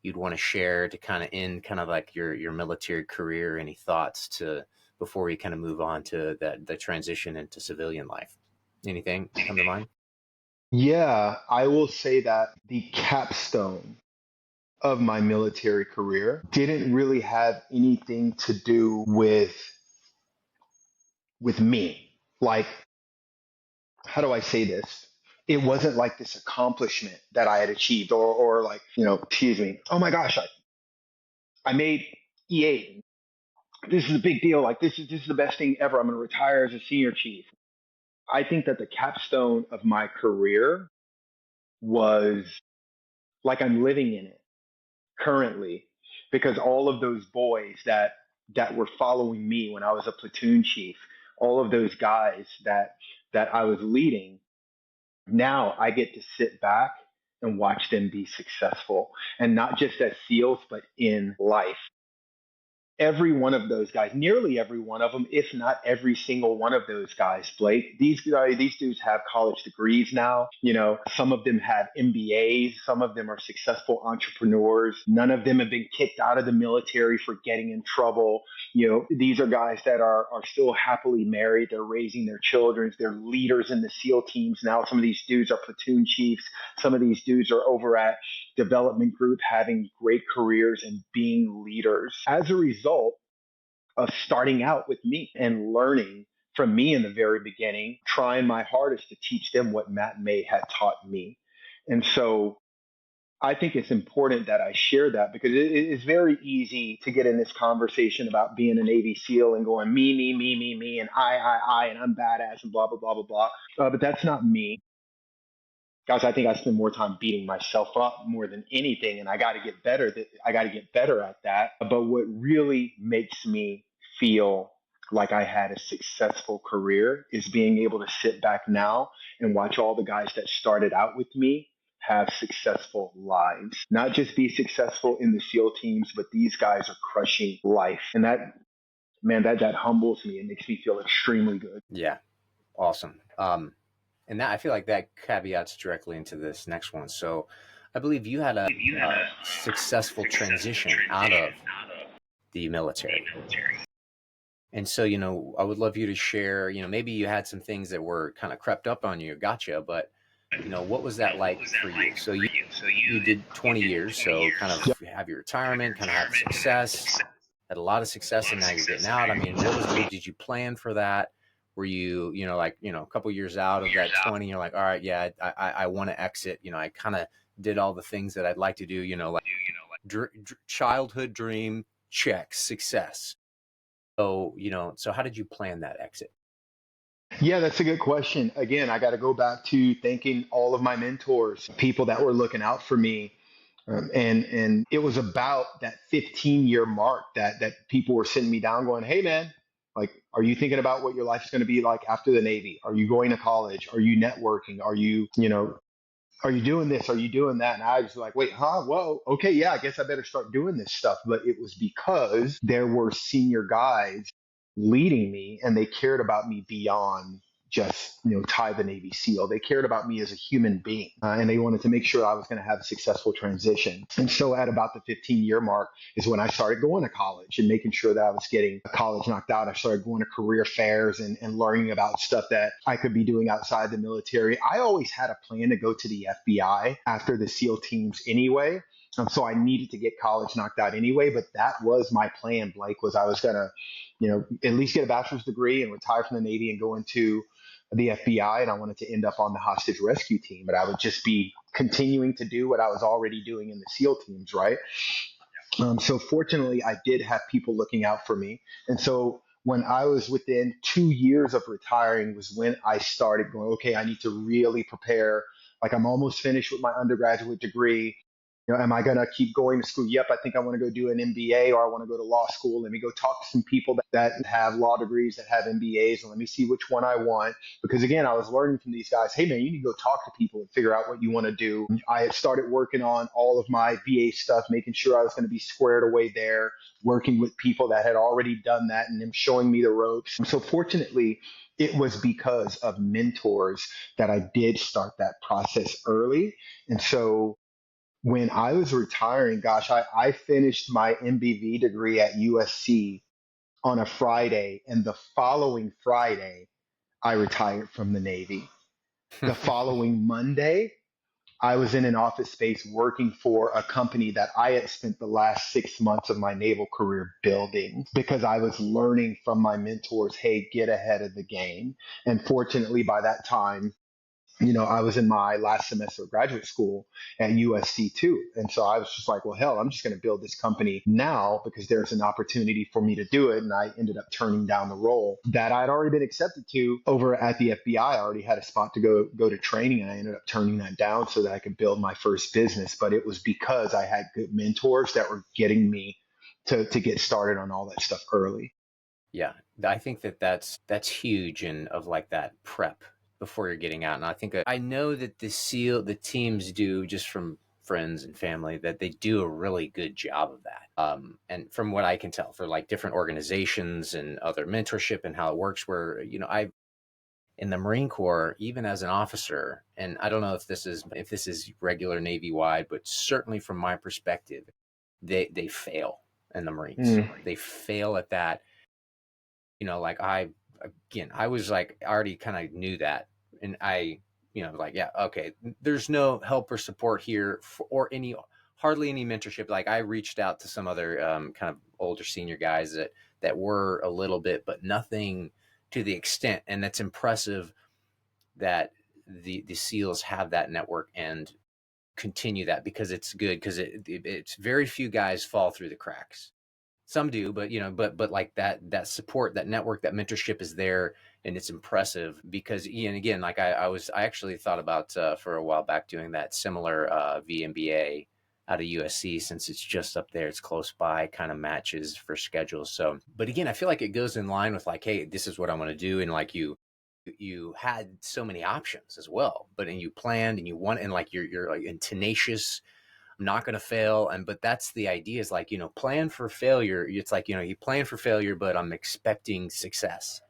you'd want to share to kind of end kind of like your military career, any thoughts to before we kind of move on to the transition into civilian life. Anything come to mind? Yeah, I will say that the capstone of my military career didn't really have anything to do with me. Like, how do I say this? It wasn't like this accomplishment that I had achieved or like, excuse me, oh my gosh, I made E8. This is a big deal. Like this is the best thing ever. I'm going to retire as a senior chief. I think that the capstone of my career was like I'm living in it currently, because all of those boys that were following me when I was a platoon chief, all of those guys that I was leading, now I get to sit back and watch them be successful, and not just as SEALs, but in life. Every one of those guys, nearly every one of them, if not every single one of those guys, Blake, these dudes have college degrees now. You know, some of them have MBAs. Some of them are successful entrepreneurs. None of them have been kicked out of the military for getting in trouble. You know, these are guys that are still happily married. They're raising their children. They're leaders in the SEAL teams now. Some of these dudes are platoon chiefs. Some of these dudes are over at development group having great careers and being leaders as a result of starting out with me and learning from me in the very beginning, trying my hardest to teach them what Matt May had taught me. And so I think it's important that I share that, because it is very easy to get in this conversation about being a Navy SEAL and going me, and and I'm badass and blah, blah, blah, blah, blah. But that's not me. Guys, I think I spend more time beating myself up more than anything, and I got to get better. I got to get better at that. But what really makes me feel like I had a successful career is being able to sit back now and watch all the guys that started out with me have successful lives. Not just be successful in the SEAL teams, but these guys are crushing life, and that, man, that humbles me and makes me feel extremely good. Yeah, awesome. And that I feel like that caveats directly into this next one. So, I believe you had a successful transition out of the military. And so, I would love you to share, maybe you had some things that were kind of crept up on you, gotcha, but what was that like for you? So you did 20 years, so kind of Yep. have your retirement, kind of have success, had a lot of success, and now you're getting out. I mean, did you plan for that? Were you, a couple years out of that 20, you're like, all right, yeah, I want to exit. I kind of did all the things that I'd like to do, like childhood dream, check, success. So, so how did you plan that exit? Yeah, that's a good question. Again, I got to go back to thanking all of my mentors, people that were looking out for me. And it was about that 15-year mark that people were sitting me down going, "Hey man, like, are you thinking about what your life is going to be like after the Navy? Are you going to college? Are you networking? Are you doing this? Are you doing that?" And I was like, wait, huh? Whoa. Okay. Yeah, I guess I better start doing this stuff. But it was because there were senior guys leading me, and they cared about me beyond just, tie the Navy SEAL. They cared about me as a human being, and they wanted to make sure I was going to have a successful transition. And so at about the 15-year mark is when I started going to college and making sure that I was getting college knocked out. I started going to career fairs and learning about stuff that I could be doing outside the military. I always had a plan to go to the FBI after the SEAL teams anyway. So I needed to get college knocked out anyway, but that was my plan, Blake, was I was going to, at least get a bachelor's degree and retire from the Navy and go into the FBI. And I wanted to end up on the hostage rescue team, but I would just be continuing to do what I was already doing in the SEAL teams, right? So fortunately, I did have people looking out for me. And so when I was within 2 years of retiring was when I started going, okay, I need to really prepare. Like, I'm almost finished with my undergraduate degree. Am I going to keep going to school? Yep, I think I want to go do an MBA, or I want to go to law school. Let me go talk to some people that have law degrees, that have MBAs, and let me see which one I want. Because again, I was learning from these guys, hey man, you need to go talk to people and figure out what you want to do. I had started working on all of my VA stuff, making sure I was going to be squared away there, working with people that had already done that and them showing me the ropes. And so fortunately, it was because of mentors that I did start that process early. And so when I was retiring, gosh, I finished my MBV degree at USC on a Friday, and the following Friday, I retired from the Navy. The following Monday, I was in an office space working for a company that I had spent the last 6 months of my naval career building, because I was learning from my mentors, hey, get ahead of the game. And fortunately, by that time, I was in my last semester of graduate school at USC too. And so I was just like, well, hell, I'm just going to build this company now because there's an opportunity for me to do it. And I ended up turning down the role that I'd already been accepted to over at the FBI. I already had a spot to go to training, and I ended up turning that down so that I could build my first business. But it was because I had good mentors that were getting me to get started on all that stuff early. Yeah, I think that that's huge, and of like that prep before you're getting out. And I think I know that the teams do, just from friends and family, that they do a really good job of that. And from what I can tell, for like different organizations and other mentorship and how it works, where I in the Marine Corps, even as an officer, and I don't know if this is regular Navy wide, but certainly from my perspective, they fail in the Marines. Mm. They fail at that. Like I was like, I already kind of knew that. And like, yeah, okay, there's no help or support here or hardly any mentorship. Like I reached out to some other kind of older senior guys that were a little bit, but nothing to the extent. And that's impressive that the SEALs have that network and continue that, because it's good, because it's very few guys fall through the cracks. Some do, but but like that support, that network, that mentorship is there, and it's impressive because again, like I actually thought about for a while back doing that similar VMBA out of USC, since it's just up there, it's close by, kind of matches for schedules. So, but again, I feel like it goes in line with like, hey, this is what I want to do, and like you had so many options as well, but and you planned and you want, and like you're like and tenacious. I'm not going to fail. And but that's the idea, is like, plan for failure. It's like, you plan for failure, but I'm expecting success.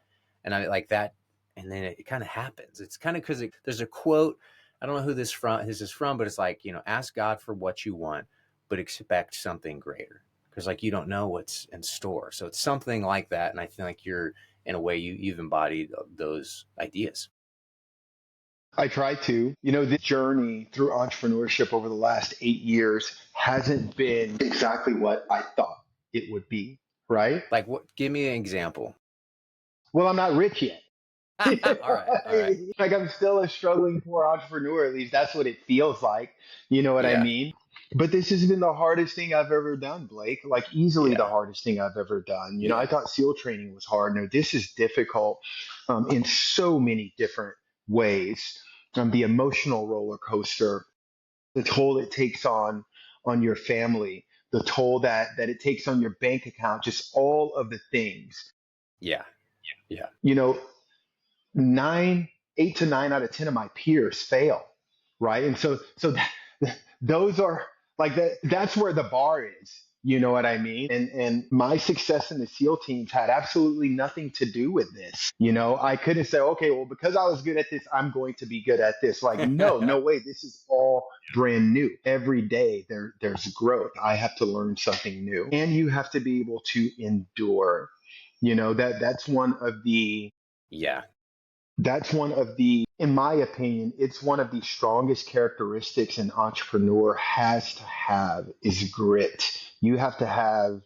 And I like that. And then it kind of happens. It's kind of because there's a quote. I don't know who this is from, but it's like, ask God for what you want, but expect something greater. Because like you don't know what's in store. So it's something like that. And I feel like in a way, you've embodied those ideas. I try to. This journey through entrepreneurship over the last 8 years hasn't been exactly what I thought it would be, right? Like, what? Give me an example. Well, I'm not rich yet. All right. All right. Like I'm still a struggling poor entrepreneur, at least that's what it feels like. You know what I Yeah. mean? But this has been the hardest thing I've ever done, Blake. Like easily the Yeah. hardest thing I've ever done. I Yeah. thought SEAL training was hard. No, this is difficult in so many different ways. The emotional roller coaster, the toll it takes on your family, the toll that it takes on your bank account, just all of the things. Yeah. Yeah. You know, 8 to 9 out of 10 of my peers fail, right? And those are like that. That's where the bar is. You know what I mean? And my success in the SEAL teams had absolutely nothing to do with this. I couldn't say, okay, well, because I was good at this, I'm going to be good at this. Like, no, no way. This is all brand new. Every day there's growth. I have to learn something new, and you have to be able to endure. That's one of the Yeah. in my opinion, it's one of the strongest characteristics an entrepreneur has to have is grit. You have to have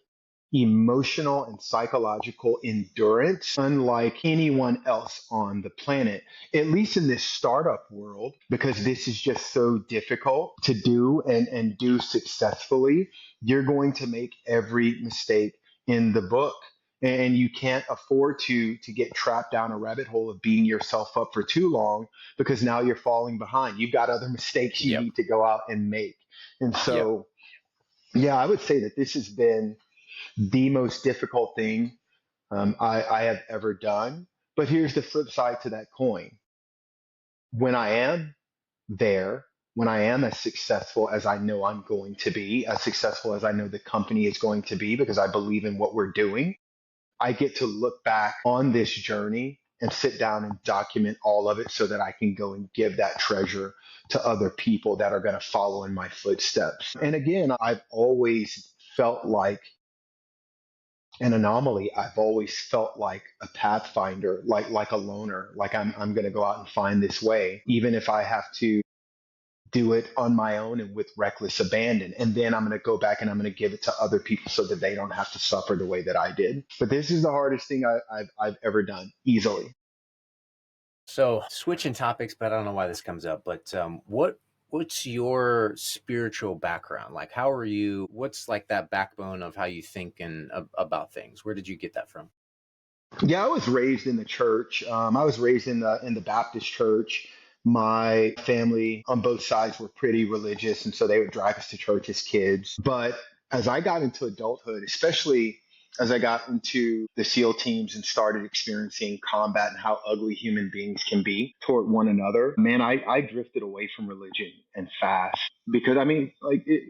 emotional and psychological endurance, unlike anyone else on the planet, at least in this startup world, because this is just so difficult to do and do successfully. You're going to make every mistake in the book. And you can't afford to get trapped down a rabbit hole of beating yourself up for too long, because now you're falling behind. You've got other mistakes you Yep. need to go out and make. And Yep. so, yeah, I would say that this has been the most difficult thing I have ever done. But here's the flip side to that coin. When I am there, when I am as successful as I know I'm going to be, as successful as I know the company is going to be, because I believe in what we're doing, I get to look back on this journey and sit down and document all of it so that I can go and give that treasure to other people that are going to follow in my footsteps. And again, I've always felt like an anomaly. I've always felt like a pathfinder, like a loner, like I'm going to go out and find this way, even if I have to do it on my own and with reckless abandon. And then I'm going to go back and I'm going to give it to other people so that they don't have to suffer the way that I did. But this is the hardest thing I've ever done, easily. So switching topics, but I don't know why this comes up. But what's your spiritual background? Like, how are you? What's like that backbone of how you think and about things? Where did you get that from? Yeah, I was raised in the church. I was raised in the Baptist church. My family on both sides were pretty religious, and so they would drive us to church as kids. But as I got into adulthood, especially as I got into the SEAL teams and started experiencing combat and how ugly human beings can be toward one another, man, I drifted away from religion and fast because I mean,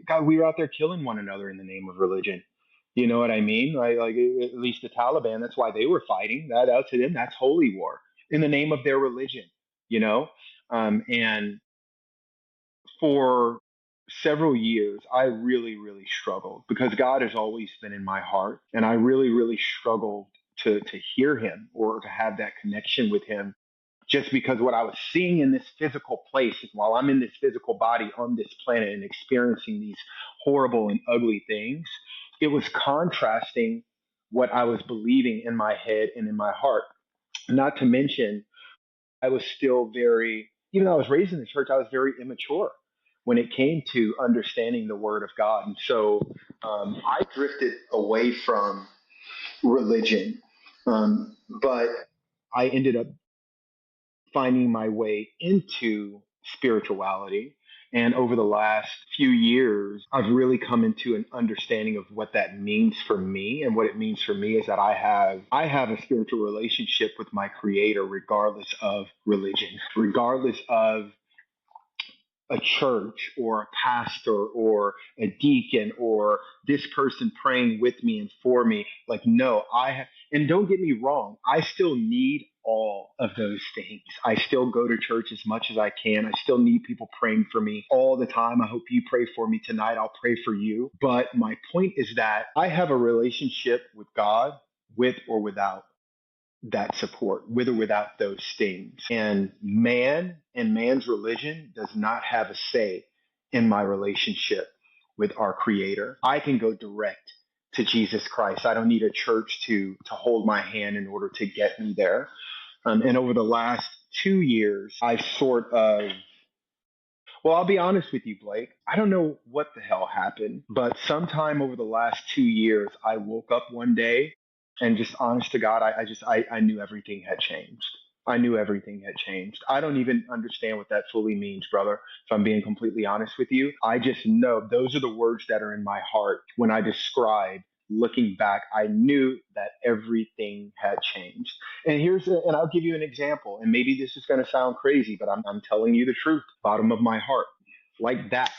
God, we were out there killing one another in the name of religion. You know what I mean? Like at least the Taliban, that's why they were fighting. That out to them, that's holy war in the name of their religion. You know, and for several years, I really, really struggled because God has always been in my heart, and I really, really struggled to hear Him or to have that connection with Him just because what I was seeing in this physical place, while I'm in this physical body on this planet and experiencing these horrible and ugly things, it was contrasting what I was believing in my head and in my heart. Not to mention, I was still very, even though I was raised in the church, I was very immature when it came to understanding the Word of God. And so I drifted away from religion. But I ended up finding my way into spirituality. And over the last few years, I've really come into an understanding of what that means for me. And what it means for me is that I have a spiritual relationship with my creator, regardless of religion, regardless of a church or a pastor or a deacon or this person praying with me and for me. Like, no, I have, and don't get me wrong, I still need all of those things. I still go to church as much as I can. I still need people praying for me all the time. I hope you pray for me tonight. I'll pray for you. But my point is that I have a relationship with God with or without that support, with or without those things. And man and man's religion does not have a say in my relationship with our creator. I can go direct to Jesus Christ. I don't need a church to hold my hand in order to get me there. And over the last 2 years, I sort of, well, I'll be honest with you, Blake. I don't know what the hell happened, but sometime over the last 2 years, I woke up one day and just honest to God, I knew everything had changed. I knew everything had changed. I don't even understand what that fully means, brother. If I'm being completely honest with you, I just know those are the words that are in my heart when I describe looking back. I knew that everything had changed. And I'll give you an example. And maybe this is going to sound crazy, but I'm telling you the truth, bottom of my heart. Like that,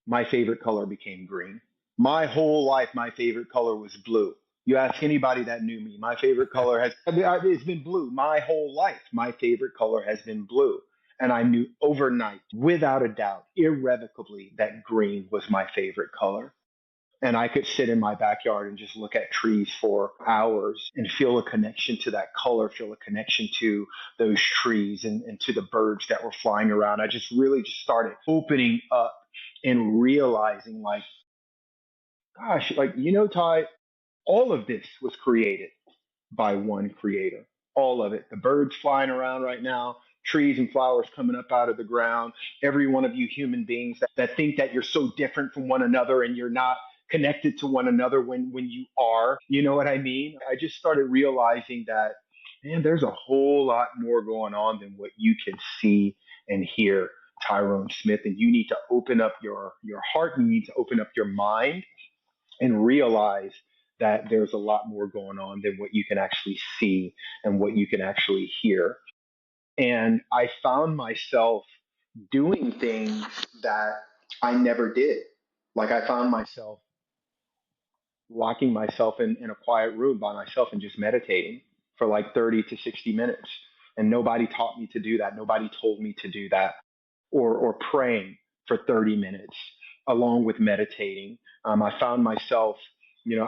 my favorite color became green. My whole life, my favorite color was blue. You ask anybody that knew me, my favorite color it's been blue. My whole life, my favorite color has been blue. And I knew overnight, without a doubt, irrevocably, that green was my favorite color. And I could sit in my backyard and just look at trees for hours and feel a connection to that color, feel a connection to those trees and to the birds that were flying around. I just really just started opening up and realizing, like, gosh, like, Ty, all of this was created by one creator. All of it. The birds flying around right now, trees and flowers coming up out of the ground. Every one of you human beings that think that you're so different from one another and you're not connected to one another when you are. You know what I mean? I just started realizing that, man, there's a whole lot more going on than what you can see and hear, Tyrone Smith. And you need to open up your heart, and you need to open up your mind and realize that there's a lot more going on than what you can actually see and what you can actually hear. And I found myself doing things that I never did. Like I found myself locking myself in a quiet room by myself and just meditating for like 30 to 60 minutes. And nobody taught me to do that. Nobody told me to do that. Or praying for 30 minutes along with meditating. I found myself,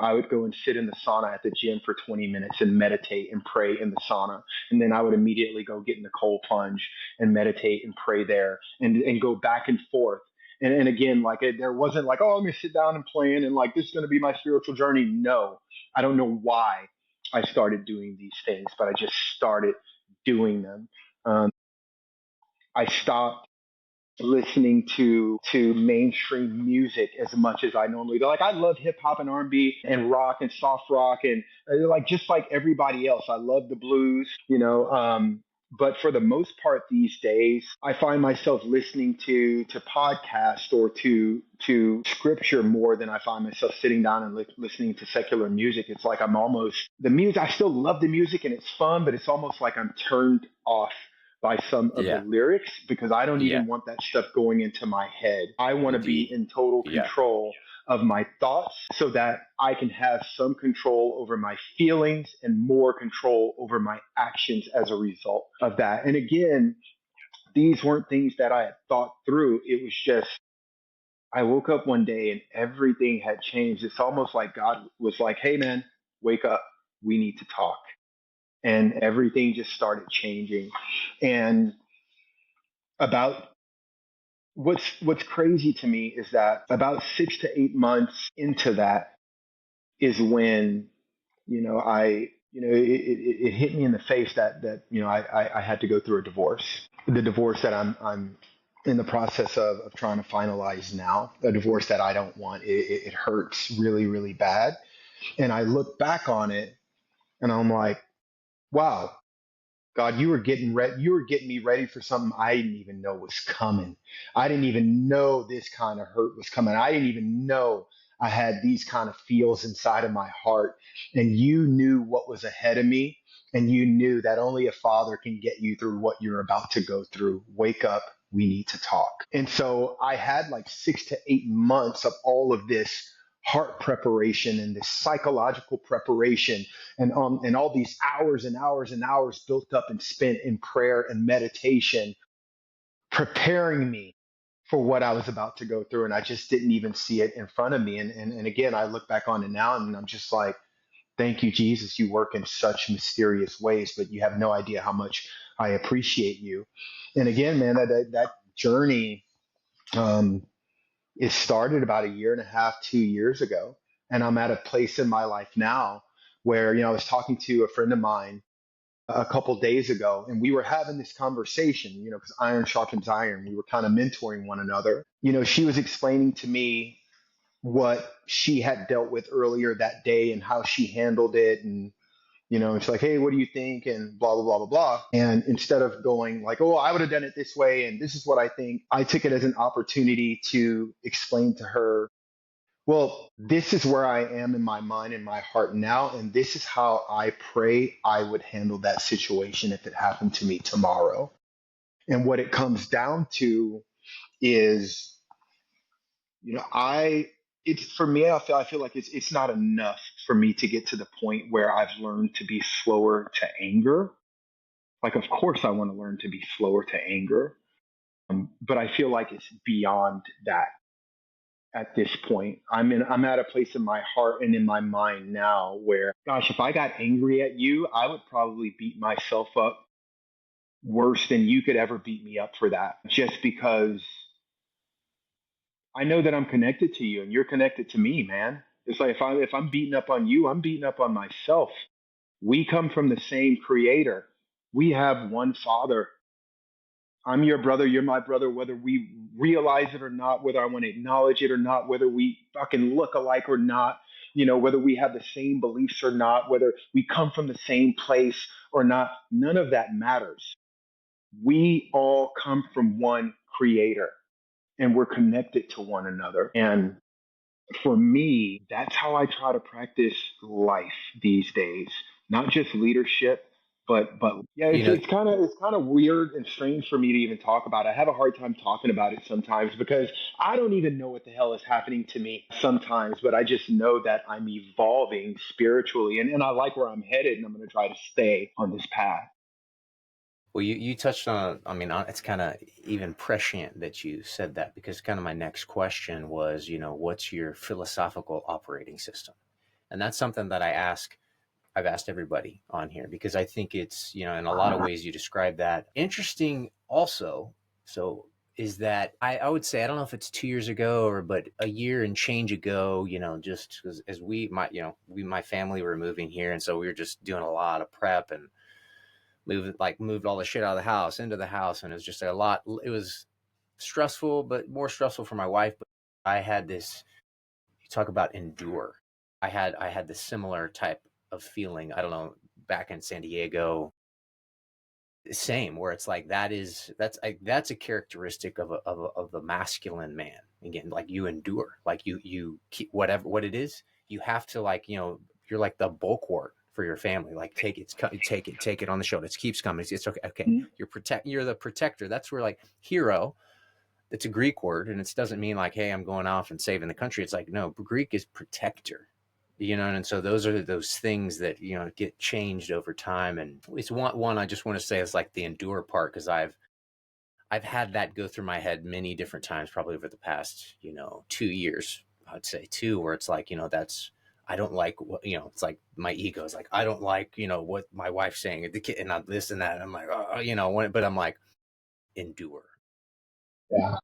I would go and sit in the sauna at the gym for 20 minutes and meditate and pray in the sauna. And then I would immediately go get in the cold plunge and meditate and pray there and go back and forth. And again, like there wasn't like, oh, I'm going to sit down and plan and like this is going to be my spiritual journey. No, I don't know why I started doing these things, but I just started doing them. Um, I stopped listening to mainstream music as much as I normally do. Like I love hip hop and R&B and rock and soft rock and like just like everybody else. I love the blues, you know. But for the most part these days, I find myself listening to podcasts or to scripture more than I find myself sitting down and listening to secular music. It's like I'm almost the music. I still love the music and it's fun, but it's almost like I'm turned off by some of the Yeah. lyrics because I don't Yeah. even want that stuff going into my head. I want to be Indeed. in total Yeah. control of my thoughts so that I can have some control over my feelings and more control over my actions as a result of that. And again, these weren't things that I had thought through. It was just, I woke up one day and everything had changed. It's almost like God was like, hey, man, wake up. We need to talk. And everything just started changing. And about what's crazy to me is that about 6 to 8 months into that is when it hit me in the face that I had to go through a divorce, the divorce that I'm in the process of trying to finalize now, a divorce that I don't want. It hurts really really bad, and I look back on it and I'm like, wow, God, you were getting ready. You were getting me ready for something I didn't even know was coming. I didn't even know this kind of hurt was coming. I didn't even know I had these kind of feels inside of my heart. And you knew what was ahead of me. And you knew that only a father can get you through what you're about to go through. Wake up. We need to talk. And so I had like 6 to 8 months of all of this heart preparation and this psychological preparation and all these hours and hours and hours built up and spent in prayer and meditation, preparing me for what I was about to go through. And I just didn't even see it in front of me. And again, I look back on it now and I'm just like, thank you, Jesus. You work in such mysterious ways, but you have no idea how much I appreciate you. And again, man, that journey, um, it started about a year and a half, 2 years ago. And I'm at a place in my life now where, I was talking to a friend of mine a couple days ago, and we were having this conversation, because iron sharpens iron. We were kind of mentoring one another. She was explaining to me what she had dealt with earlier that day and how she handled it. And, it's like, hey, what do you think? And blah, blah, blah, blah, blah. And instead of going like, oh, I would have done it this way, and this is what I think, I took it as an opportunity to explain to her, well, this is where I am in my mind and my heart now, and this is how I pray I would handle that situation if it happened to me tomorrow. And what it comes down to is, I it's for me. I feel like it's not enough for me to get to the point where I've learned to be slower to anger. Like, of course, I want to learn to be slower to anger, but I feel like it's beyond that at this point. I'm at a place in my heart and in my mind now where, gosh, if I got angry at you, I would probably beat myself up worse than you could ever beat me up for that. Just because I know that I'm connected to you and you're connected to me, man. It's like if I'm beating up on you, I'm beating up on myself. We come from the same creator. We have one father. I'm your brother, you're my brother, whether we realize it or not, whether I want to acknowledge it or not, whether we fucking look alike or not, whether we have the same beliefs or not, whether we come from the same place or not, none of that matters. We all come from one creator and we're connected to one another. And for me, that's how I try to practice life these days. Not just leadership, but yeah, You it's know, it's kind of it's kind of weird and strange for me to even talk about. I have a hard time talking about it sometimes because I don't even know what the hell is happening to me sometimes, but I just know that I'm evolving spiritually and I like where I'm headed and I'm going to try to stay on this path. well, you touched on, I mean, it's kind of even prescient that you said that because kind of my next question was, what's your philosophical operating system? And that's something that I've asked everybody on here because I think it's, in a lot of ways you describe that. Interesting also, so is that I would say, I don't know if it's 2 years ago but a year and change ago, just as my family were moving here. And so we were just doing a lot of prep and moved all the shit out of the house into the house, and it was just a lot. It was stressful, but more stressful for my wife. But I had this. You talk about endure. I had this similar type of feeling. I don't know, back in San Diego, same, where it's like that's a characteristic of the masculine man. Again, like you endure, like you keep whatever what it is. You have to, like, you're like the bulwark for your family. Like, take it on the shoulder. It keeps coming. It's okay. Okay, you're the protector. That's where, like, hero. It's a Greek word, and it doesn't mean like, hey, I'm going off and saving the country. It's like, no, Greek is protector. And so those are those things that get changed over time. And it's one I just want to say is like the endure part, because I've had that go through my head many different times, probably over the past 2 years. I'd say two, where it's like, that's, I don't like what, it's like my ego is like, I don't like what my wife's saying, the kid, and not this and that. I'm like, oh, but I'm like, endure. Yeah.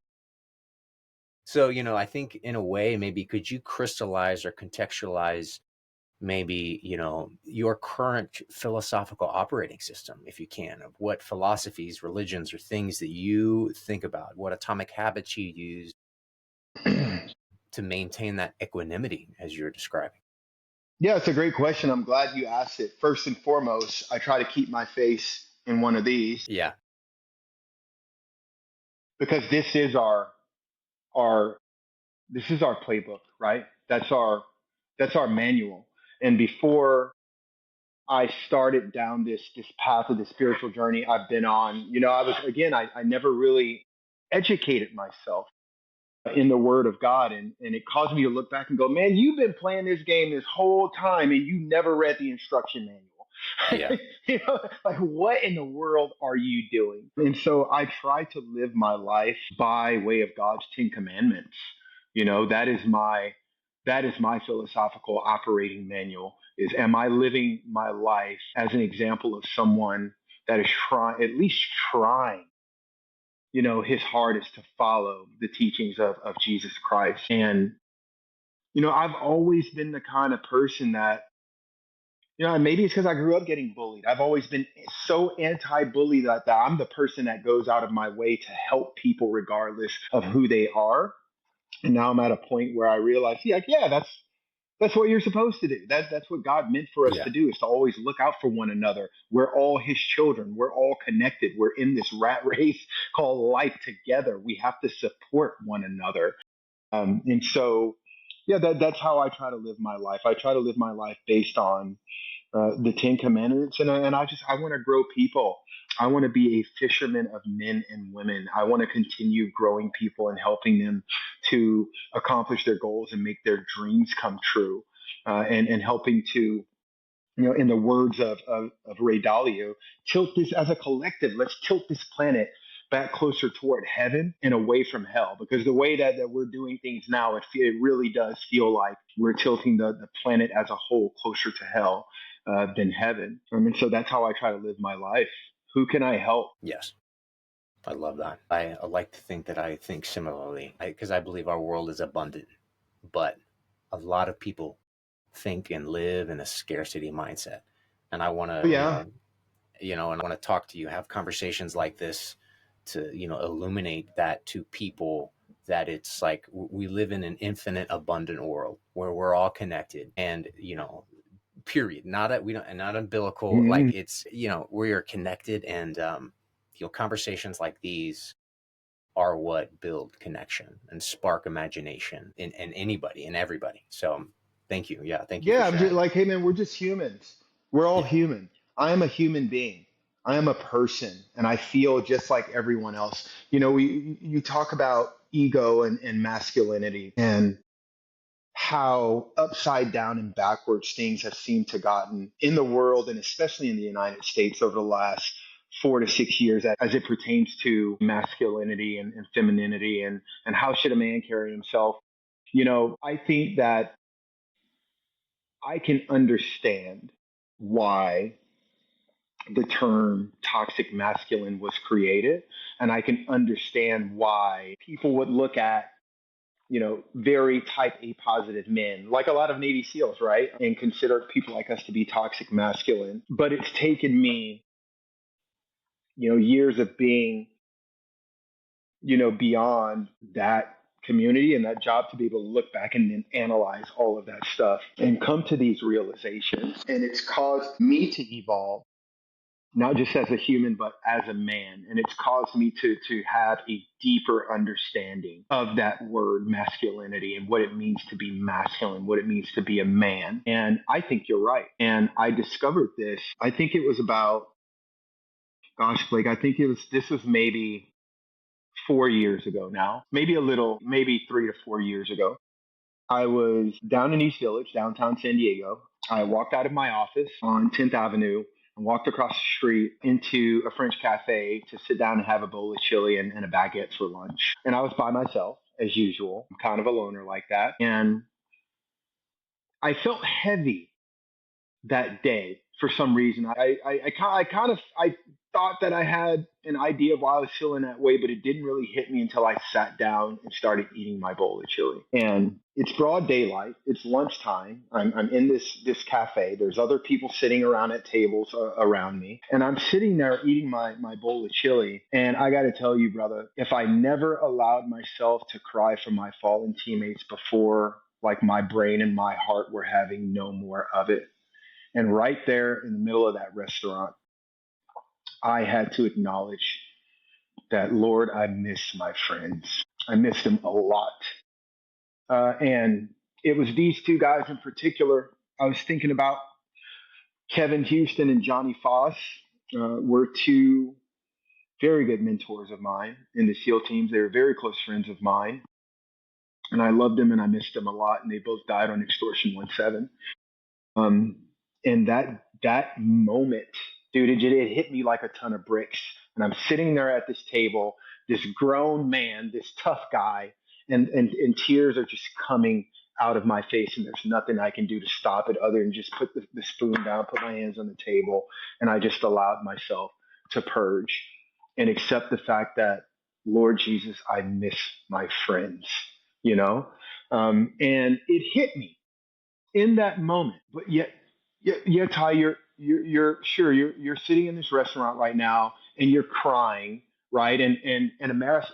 So, I think in a way, maybe could you crystallize or contextualize maybe, your current philosophical operating system, if you can, of what philosophies, religions, or things that you think about, what atomic habits you use to maintain that equanimity as you're describing. Yeah, it's a great question. I'm glad you asked it. First and foremost, I try to keep my face in one of these Yeah. because our this is our playbook, right? That's our manual. And before I started down this path of the spiritual journey I've been on, I never really educated myself in the Word of God, and it caused me to look back and go, man, you've been playing this game this whole time, and you never read the instruction Yeah. manual. Like, what in the world are you doing? And so I try to live my life by way of God's Ten Commandments. That is my philosophical operating manual. Is, am I living my life as an example of someone that is trying, at least trying, his hardest to follow the teachings of Jesus Christ. And, I've always been the kind of person that, and maybe it's because I grew up getting bullied. I've always been so anti-bully that I'm the person that goes out of my way to help people regardless of who they are. And now I'm at a point where I realize, yeah, that's what you're supposed to do. That's what God meant for us Yeah. to do, is to always look out for one another. We're all His children. We're all connected. We're in this rat race called life together. We have to support one another. And so, yeah, that's how I try to live my life. I try to live my life based on the Ten Commandments, and I want to grow people. I want to be a fisherman of men and women. I want to continue growing people and helping them to accomplish their goals and make their dreams come true, and helping to, in the words of Ray Dalio, tilt this as a collective. Let's tilt this planet back closer toward heaven and away from hell. Because the way that we're doing things now, it really does feel like we're tilting the planet as a whole closer to hell than heaven. And so that's how I try to live my life. Who can I help? Yes. I love that. I like to think that I think similarly, because I believe our world is abundant, but a lot of people think and live in a scarcity mindset. And I want Oh, to, yeah. and I want to talk to you, have conversations like this to, illuminate that to people, that it's like we live in an infinite, abundant world where we're all connected, and, period. Not that we don't, and not umbilical. Like, Mhm. it's, we are connected, and, conversations like these are what build connection and spark imagination in anybody and everybody. So thank you. Yeah. Thank you for Yeah, I'm just sharing that. like, hey man, we're just humans. We're all Yeah. human. I am a human being. I am a person, and I feel just like everyone else. You talk about ego and masculinity, and how upside down and backwards things have seemed to gotten in the world, and especially in the United States over the last 4 to 6 years, as it pertains to masculinity and femininity, and how should a man carry himself. I think that I can understand why the term toxic masculine was created. And I can understand why people would look at, very type A positive men, like a lot of Navy SEALs, right? And consider people like us to be toxic masculine. But it's taken me years of being, beyond that community and that job to be able to look back and then analyze all of that stuff and come to these realizations. And it's caused me to evolve, not just as a human, but as a man. And it's caused me to have a deeper understanding of that word masculinity and what it means to be masculine, what it means to be a man. And I think you're right. And I discovered this, I think it was about, gosh, Blake, this was maybe 4 years ago now, maybe a little, maybe 3 to 4 years ago. I was down in East Village, downtown San Diego. I walked out of my office on 10th Avenue and walked across the street into a French cafe to sit down and have a bowl of chili and a baguette for lunch. And I was by myself, as usual. I'm kind of a loner like that. And I felt heavy that day for some reason. I thought that I had an idea of why I was feeling that way, but it didn't really hit me until I sat down and started eating my bowl of chili. And it's broad daylight. It's lunchtime. I'm in this cafe. There's other people sitting around at tables around me, and I'm sitting there eating my bowl of chili. And I got to tell you, brother, if I never allowed myself to cry for my fallen teammates before, like my brain and my heart were having no more of it. And right there in the middle of that restaurant, I had to acknowledge that, Lord, I miss my friends. I miss them a lot. And it was these two guys in particular. I was thinking about Kevin Houston and Johnny Foss, were two very good mentors of mine in the SEAL teams. They were very close friends of mine. And I loved them and I missed them a lot. And they both died on Extortion 1-7. Um, and that moment, dude, it hit me like a ton of bricks. And I'm sitting there at this table, this grown man, this tough guy, and tears are just coming out of my face, and there's nothing I can do to stop it other than just put the spoon down, put my hands on the table, and I just allowed myself to purge and accept the fact that, Lord Jesus, I miss my friends, you know? And it hit me in that moment. But yet, Ty, you're sure you're sitting in this restaurant right now and you're crying, right? And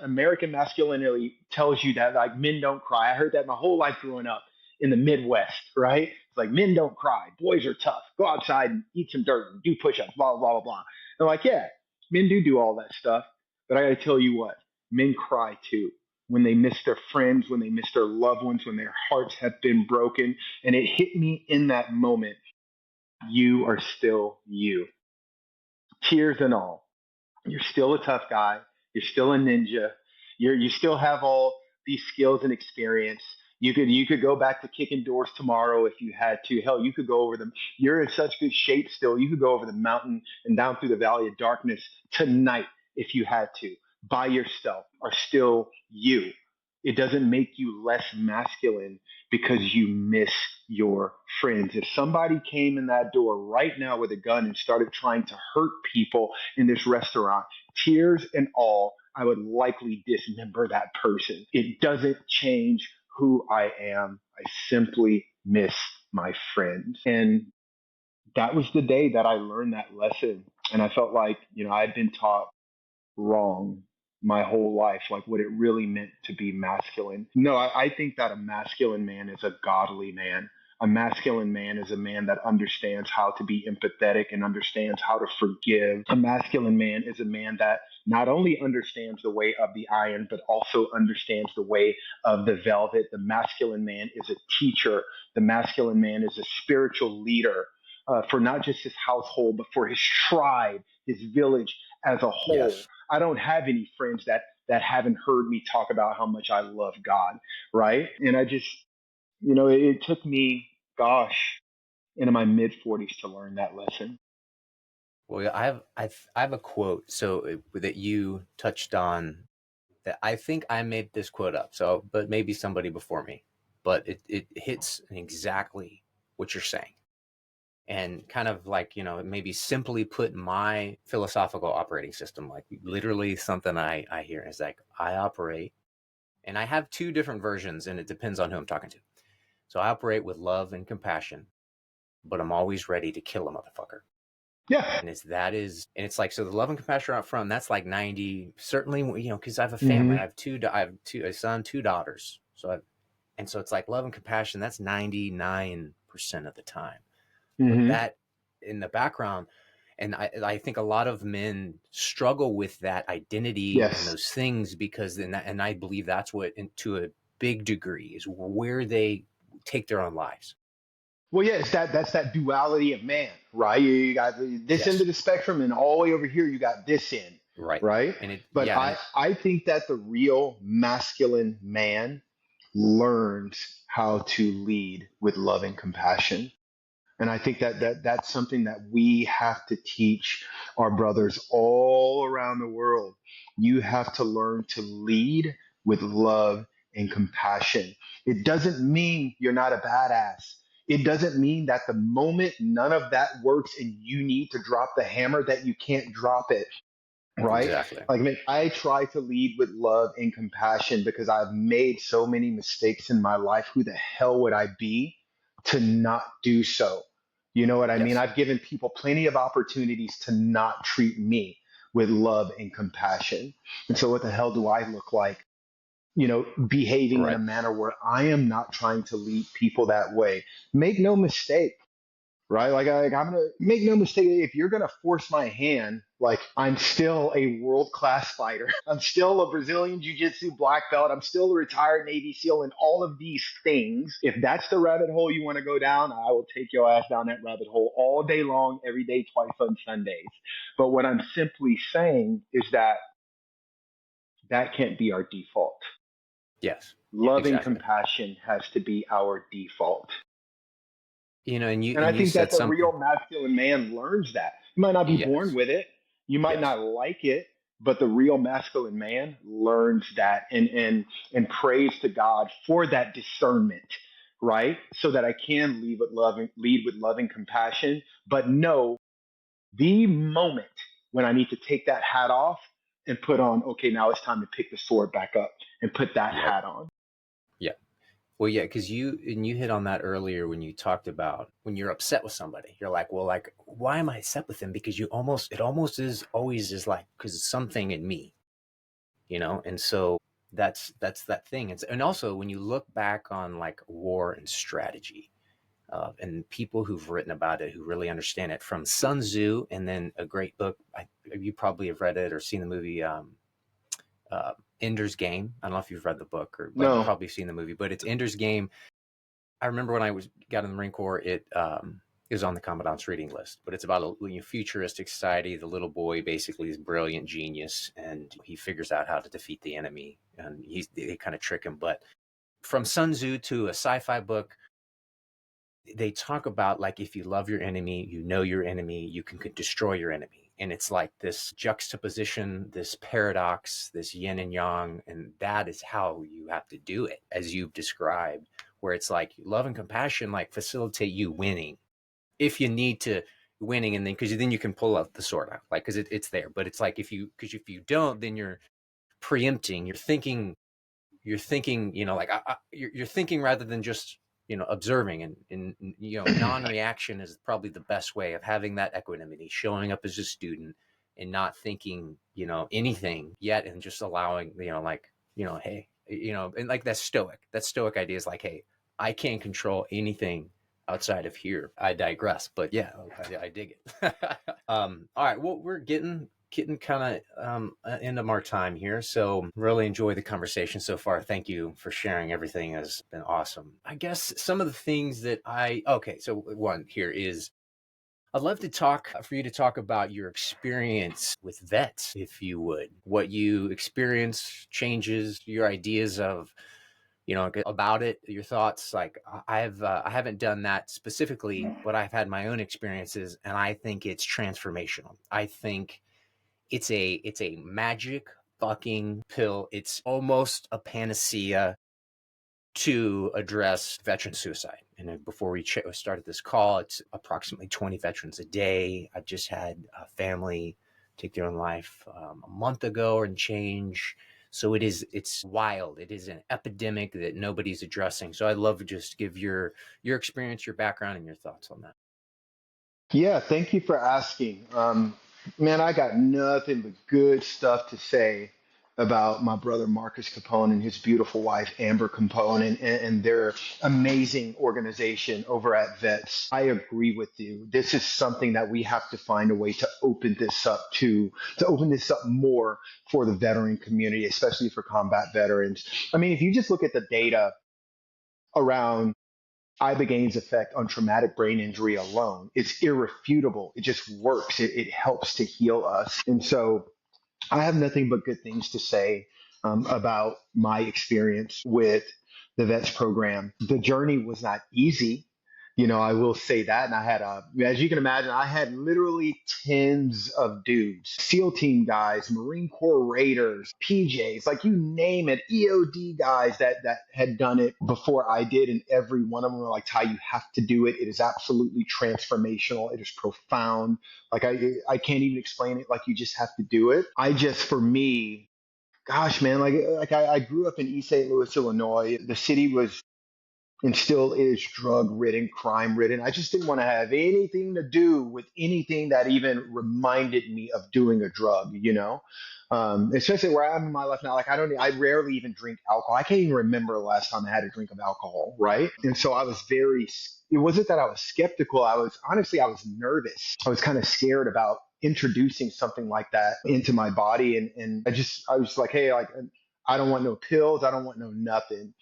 American masculinity tells you that like men don't cry. I heard that my whole life growing up in the Midwest, right? It's like men don't cry, boys are tough. Go outside and eat some dirt and do push-ups, blah blah blah blah. And like, yeah, men do all that stuff, but I got to tell you what, men cry too when they miss their friends, when they miss their loved ones, when their hearts have been broken. And it hit me in that moment. You are still you, tears and all. You're still a tough guy. You're still a ninja. You still have all these skills and experience. You could go back to kicking doors tomorrow if you had to. Hell, you could go over them. You're in such good shape still. You could go over the mountain and down through the valley of darkness tonight if you had to. By yourself are still you. It doesn't make you less masculine because you miss your friends. If somebody came in that door right now with a gun and started trying to hurt people in this restaurant, tears and all, I would likely dismember that person. It doesn't change who I am. I simply miss my friends. And that was the day that I learned that lesson. And I felt like, I'd been taught wrong my whole life, like what it really meant to be masculine. No, I think that a masculine man is a godly man. A masculine man is a man that understands how to be empathetic and understands how to forgive. A masculine man is a man that not only understands the way of the iron, but also understands the way of the velvet. The masculine man is a teacher. The masculine man is a spiritual leader. For not just his household, but for his tribe, his village as a whole. Yes. I don't have any friends that haven't heard me talk about how much I love God, right? And I just, it took me, gosh, into my mid 40s to learn that lesson. Well, I have a quote that you touched on that I think I made this quote up. So, but maybe somebody before me. But it hits exactly what you're saying. And kind of like, maybe simply put my philosophical operating system, like literally something I hear is like I operate, and I have two different versions and it depends on who I'm talking to. So I operate with love and compassion, but I'm always ready to kill a motherfucker. Yeah. And it's like, so the love and compassion up front, that's like 90, certainly, because I have a family. Hmm. I have a son, two daughters. And so it's like love and compassion, that's 99% of the time. But Hmm. that in the background, and I think a lot of men struggle with that identity and Yes. those things because and I believe that's what, to a big degree, is where they take their own lives. Well, yeah, that's that duality of man, right? You got this end Yes, of the spectrum, and all the way over here, you got this end, right. right? And it, But yeah, and I think that the real masculine man learns how to lead with love and compassion. And I think that's something that we have to teach our brothers all around the world. You have to learn to lead with love and compassion. It doesn't mean you're not a badass. It doesn't mean that the moment none of that works and you need to drop the hammer, that you can't drop it, right? exactly. Like, man, I try to lead with love and compassion because I've made so many mistakes in my life. Who the hell would I be to not do so? You know what I mean? Yes, I've given people plenty of opportunities to not treat me with love and compassion. And so, what the hell do I look like? Behaving in a right. manner where I am not trying to lead people that way. Make no mistake, right? I'm gonna make no mistake. If you're gonna force my hand, like, I'm still a world class fighter. I'm still a Brazilian Jiu Jitsu black belt. I'm still a retired Navy SEAL, and all of these things. If that's the rabbit hole you want to go down, I will take your ass down that rabbit hole all day long, every day, twice on Sundays. But what I'm simply saying is that that can't be our default. Yes, Loving exactly. compassion has to be our default. And you And I and you think that said the something. real masculine man learns that. You might not be born Yes, with it, you might yes, not like it, but the real masculine man learns that, and prays to God for that discernment, right? So that I can lead with loving compassion, but know the moment when I need to take that hat off and put on, okay, now it's time to pick the sword back up and put that yep, hat on. yeah. Well, yeah, because you hit on that earlier when you talked about when you're upset with somebody. You're like, well, like, why am I upset with them? Because it almost is always is like, because it's something in me, and so that's that thing. And also when you look back on like war and strategy, and people who've written about it who really understand it, from Sun Tzu, and then a great book. You probably have read it or seen the movie. Uh, Ender's Game. I don't know if you've read the book, but No. probably seen the movie. But it's Ender's Game. I remember when I got in the Marine Corps, it was on the commandant's reading list. But it's about a futuristic society. The little boy basically is a brilliant genius, and he figures out how to defeat the enemy. And they kind of trick him. But from Sun Tzu to a sci-fi book, they talk about, like, if you love your enemy, you know your enemy, you can destroy your enemy. And it's like this juxtaposition, this paradox, this yin and yang. And that is how you have to do it, as you've described, where it's like love and compassion, like, facilitate you winning if you need to, winning. And then, because then you can pull out the sword out, like, because it's there. But it's like, because if you don't, then you're preempting, you're thinking, like, you're thinking rather than just, observing. And non-reaction is probably the best way of having that equanimity, showing up as a student and not thinking, anything yet, and just allowing, like, hey, and like that stoic idea is like, hey, I can't control anything outside of here. I digress, but yeah, I dig it. All right, well, we're getting kind of end of our time here. So really enjoy the conversation so far. Thank you for sharing everything. Has been awesome. I guess some of the things that okay, so one here is, I'd love to talk for you to talk about your experience with vets, if you would. What you experience, changes, your ideas of, about it, your thoughts. Like, I haven't done that specifically, but I've had my own experiences, and I think it's transformational. I think it's a magic fucking pill. It's almost a panacea to address veteran suicide. And before we started this call, it's approximately 20 veterans a day. I just had a family take their own life a month ago and change. So it's wild. It is an epidemic that nobody's addressing. So I'd love to just give your experience, your background, and your thoughts on that. Yeah, thank you for asking. Man, I got nothing but good stuff to say about my brother Marcus Capone and his beautiful wife Amber Capone and their amazing organization over at Vets. I agree with you. This is something that we have to find a way to open this up to open this up more for the veteran community, especially for combat veterans. I mean, if you just look at the data around Ibogaine's effect on traumatic brain injury alone. It's irrefutable. It just works. It helps to heal us. And so I have nothing but good things to say about my experience with the VETS program. The journey was not easy. You know, I will say that. And I had, as you can imagine, I had literally tens of dudes, SEAL team guys, Marine Corps Raiders, PJs, like you name it, EOD guys that had done it before I did. And every one of them were like, Ty, you have to do it. It is absolutely transformational. It is profound. Like I can't even explain it. Like you just have to do it. I just, for me, gosh, man, I grew up in East St. Louis, Illinois. The city was and still is drug ridden, crime ridden. I just didn't want to have anything to do with anything that even reminded me of doing a drug, you know? Especially where I'm in my life now. I rarely even drink alcohol. I can't even remember the last time I had a drink of alcohol, right? And so it wasn't that I was skeptical. I was nervous. I was kind of scared about introducing something like that into my body. And I was like, hey, like, I don't want no pills. I don't want no nothing.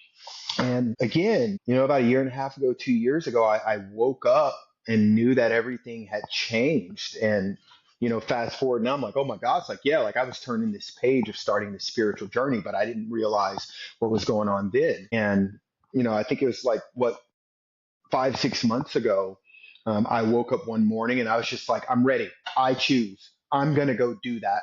And again, you know, about a year and a half ago, 2 years ago, I woke up and knew that everything had changed. And, you know, fast forward now, I'm like, oh my God, it's like, yeah, like I was turning this page of starting this spiritual journey, but I didn't realize what was going on then. And, you know, I think it was like, what, 5, 6 months ago, I woke up one morning and I was just like, I'm ready. I choose. I'm going to go do that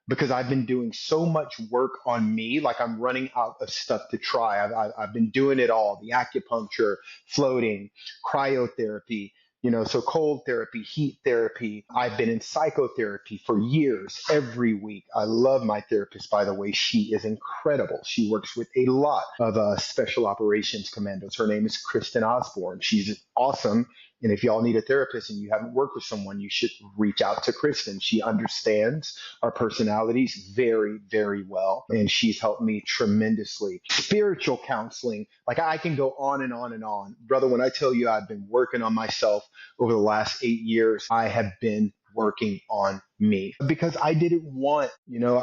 because I've been doing so much work on me. Like I'm running out of stuff to try. I've been doing it all, the acupuncture, floating, cryotherapy, you know, so cold therapy, heat therapy. I've been in psychotherapy for years, every week. I love my therapist, by the way. She is incredible. She works with a lot of special operations commandos. Her name is Kristen Osborne. She's awesome. And if y'all need a therapist and you haven't worked with someone, you should reach out to Kristen. She understands our personalities very, very well. And she's helped me tremendously. Spiritual counseling, like I can go on and on and on. Brother, when I tell you I've been working on myself over the last 8 years, I have been working on me because I didn't want, man,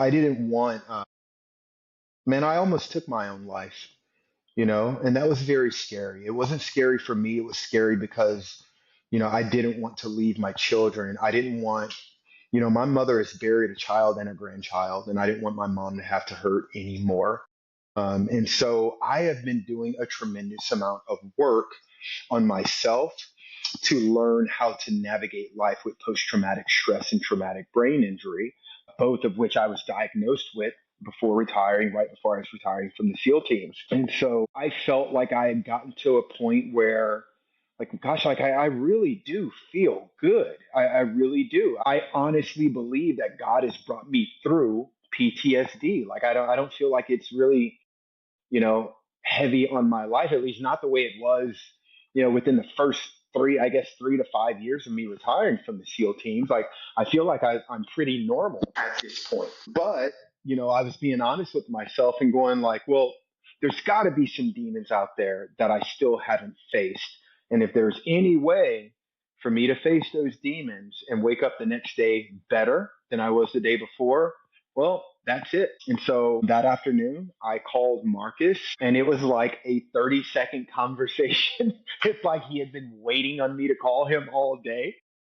I almost took my own life, you know, and that was very scary. It wasn't scary for me. It was scary because, you know, I didn't want to leave my children. I didn't want, you know, my mother has buried a child and a grandchild, and I didn't want my mom to have to hurt anymore. And so I have been doing a tremendous amount of work on myself to learn how to navigate life with post traumatic stress and traumatic brain injury, both of which I was diagnosed with before retiring, right before I was retiring from the SEAL teams. And so I felt like I had gotten to a point where, like, gosh, like I really do feel good. I really do. I honestly believe that God has brought me through PTSD. Like I don't feel like it's really, you know, heavy on my life, at least not the way it was, you know, within the first I guess 3 to 5 years of me retiring from the SEAL teams. Like, I feel like I'm pretty normal at this point. But, you know, I was being honest with myself and going like, well, there's got to be some demons out there that I still haven't faced. And if there's any way for me to face those demons and wake up the next day better than I was the day before, well, that's it. And so that afternoon, I called Marcus, and it was like a 30-second conversation. It's like he had been waiting on me to call him all day.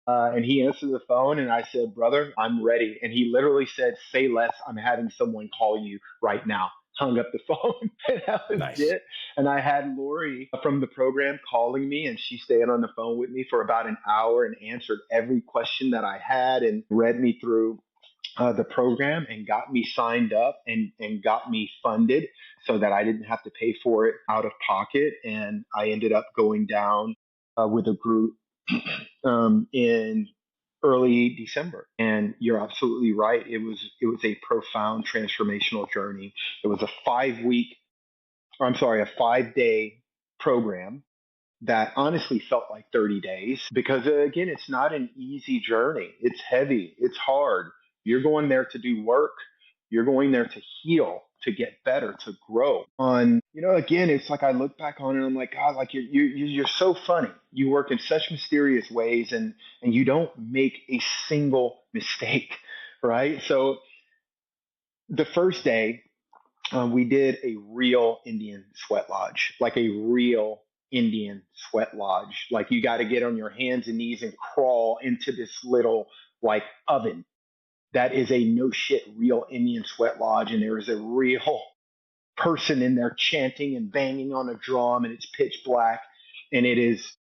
And he answered the phone, and I said, brother, I'm ready. And he literally said, say less. I'm having someone call you right now. Hung up the phone, and that was Nice. it. And I had Lori from the program calling me, and she stayed on the phone with me for about an hour and answered every question that I had and read me through the program and got me signed up and got me funded so that I didn't have to pay for it out of pocket. And I ended up going down with a group in early December. And you're absolutely right. It was a profound transformational journey. It was a 5-day program that honestly felt like 30 days because, again, it's not an easy journey. It's heavy, it's hard. You're going there to do work, you're going there to heal, to get better, to grow. Again, it's like I look back on it and I'm like, God, like you're so funny. You work in such mysterious ways, and you don't make a single mistake, right? So the first day, we did a real Indian sweat lodge, like a real Indian sweat lodge. Like you got to get on your hands and knees and crawl into this little like oven. That is a no shit real Indian sweat lodge, and there is a real person in there chanting and banging on a drum, and it's pitch black, and it is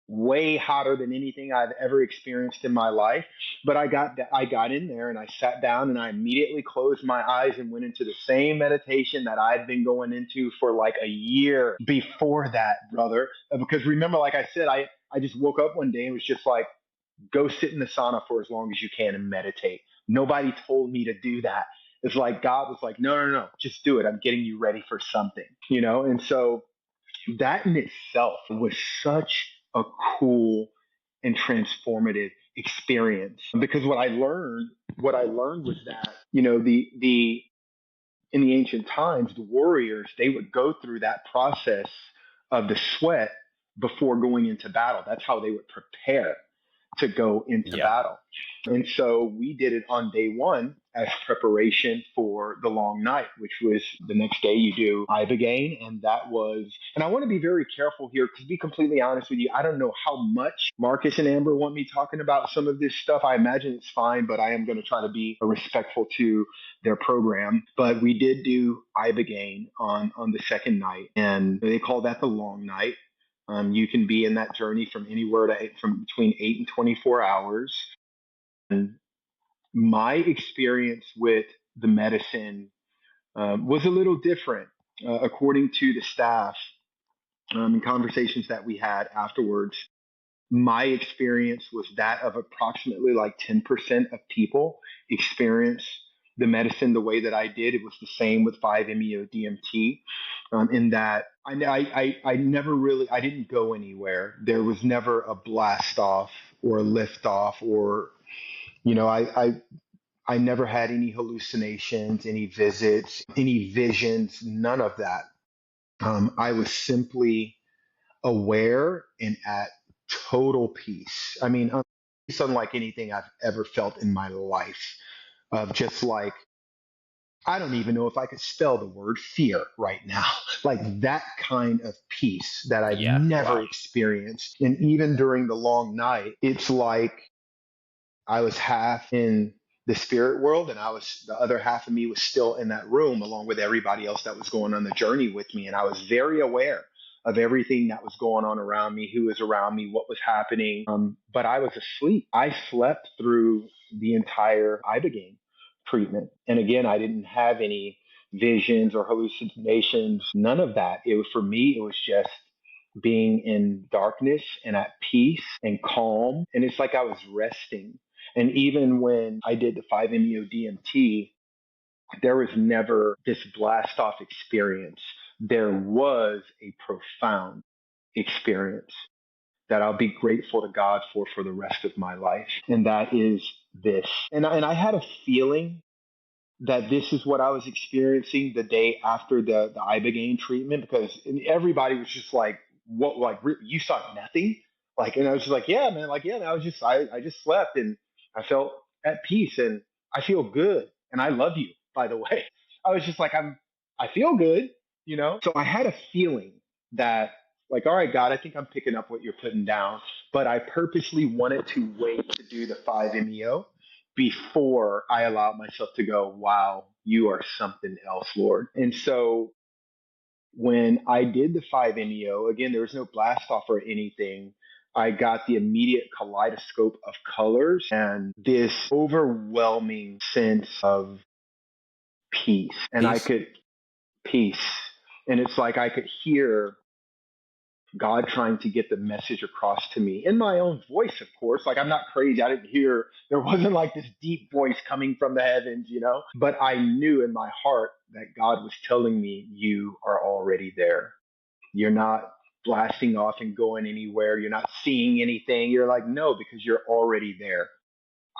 way hotter than anything I've ever experienced in my life. But I got in there and I sat down and I immediately closed my eyes and went into the same meditation that I'd been going into for like a year before that, brother. Because remember, like I said, I just woke up one day and was just like, go sit in the sauna for as long as you can and meditate. Nobody told me to do that. It's like God was like, no, no, no, just do it. I'm getting you ready for something. And so that in itself was such a cool and transformative experience because what I learned was that the in the ancient times the warriors, they would go through that process of the sweat before going into battle. That's how they would prepare to go into Yeah. battle. And so we did it on day one as preparation for the long night, which was the next day you do Ibogaine. And I want to be very careful here because, to be completely honest with you, I don't know how much Marcus and Amber want me talking about some of this stuff. I imagine it's fine, but I am going to try to be respectful to their program. But we did do Ibogaine on the second night, and they call that the long night. You can be in that journey from between 8 and 24 hours. And my experience with the medicine was a little different, according to the staff, in conversations that we had afterwards. My experience was that of approximately like 10% of people experience the medicine the way that I did. It was the same with 5-MeO DMT, in that I never really, I didn't go anywhere. There was never a blast off or a lift off or, you know, I never had any hallucinations, any visits, any visions, none of that. I was simply aware and at total peace. I mean, it's unlike anything I've ever felt in my life. Of just like, I don't even know if I could spell the word fear right now. Like that kind of peace that I've Yeah. never Wow. experienced. And even during the long night, it's like I was half in the spirit world, and the other half of me was still in that room along with everybody else that was going on the journey with me. And I was very aware of everything that was going on around me, who was around me, what was happening. But I was asleep. I slept through the entire Ibogaine treatment. And again, I didn't have any visions or hallucinations, none of that. It was, for me, it was just being in darkness and at peace and calm. And it's like I was resting. And even when I did the 5-MeO DMT, there was never this blast off experience. There was a profound experience that I'll be grateful to God for the rest of my life. And that is this. And I had a feeling that this is what I was experiencing the day after the Ibogaine treatment, because everybody was just like, "What? Like you saw nothing?" Like, and I was just like, "Yeah, man. Like, yeah, man, I just slept and I felt at peace and I feel good and I love you." By the way, I was just like, I feel good. So I had a feeling that, like, all right, God, I think I'm picking up what you're putting down, but I purposely wanted to wait to do the 5-MeO before I allowed myself to go, wow, you are something else, Lord. And so when I did the 5-MeO, again, there was no blast off or anything. I got the immediate kaleidoscope of colors and this overwhelming sense of peace. And I Peace. could, peace. And it's like I could hear God trying to get the message across to me in my own voice, of course. Like, I'm not crazy. I didn't hear, there wasn't like this deep voice coming from the heavens. But I knew in my heart that God was telling me, you are already there. You're not blasting off and going anywhere. You're not seeing anything. You're like, no, because you're already there.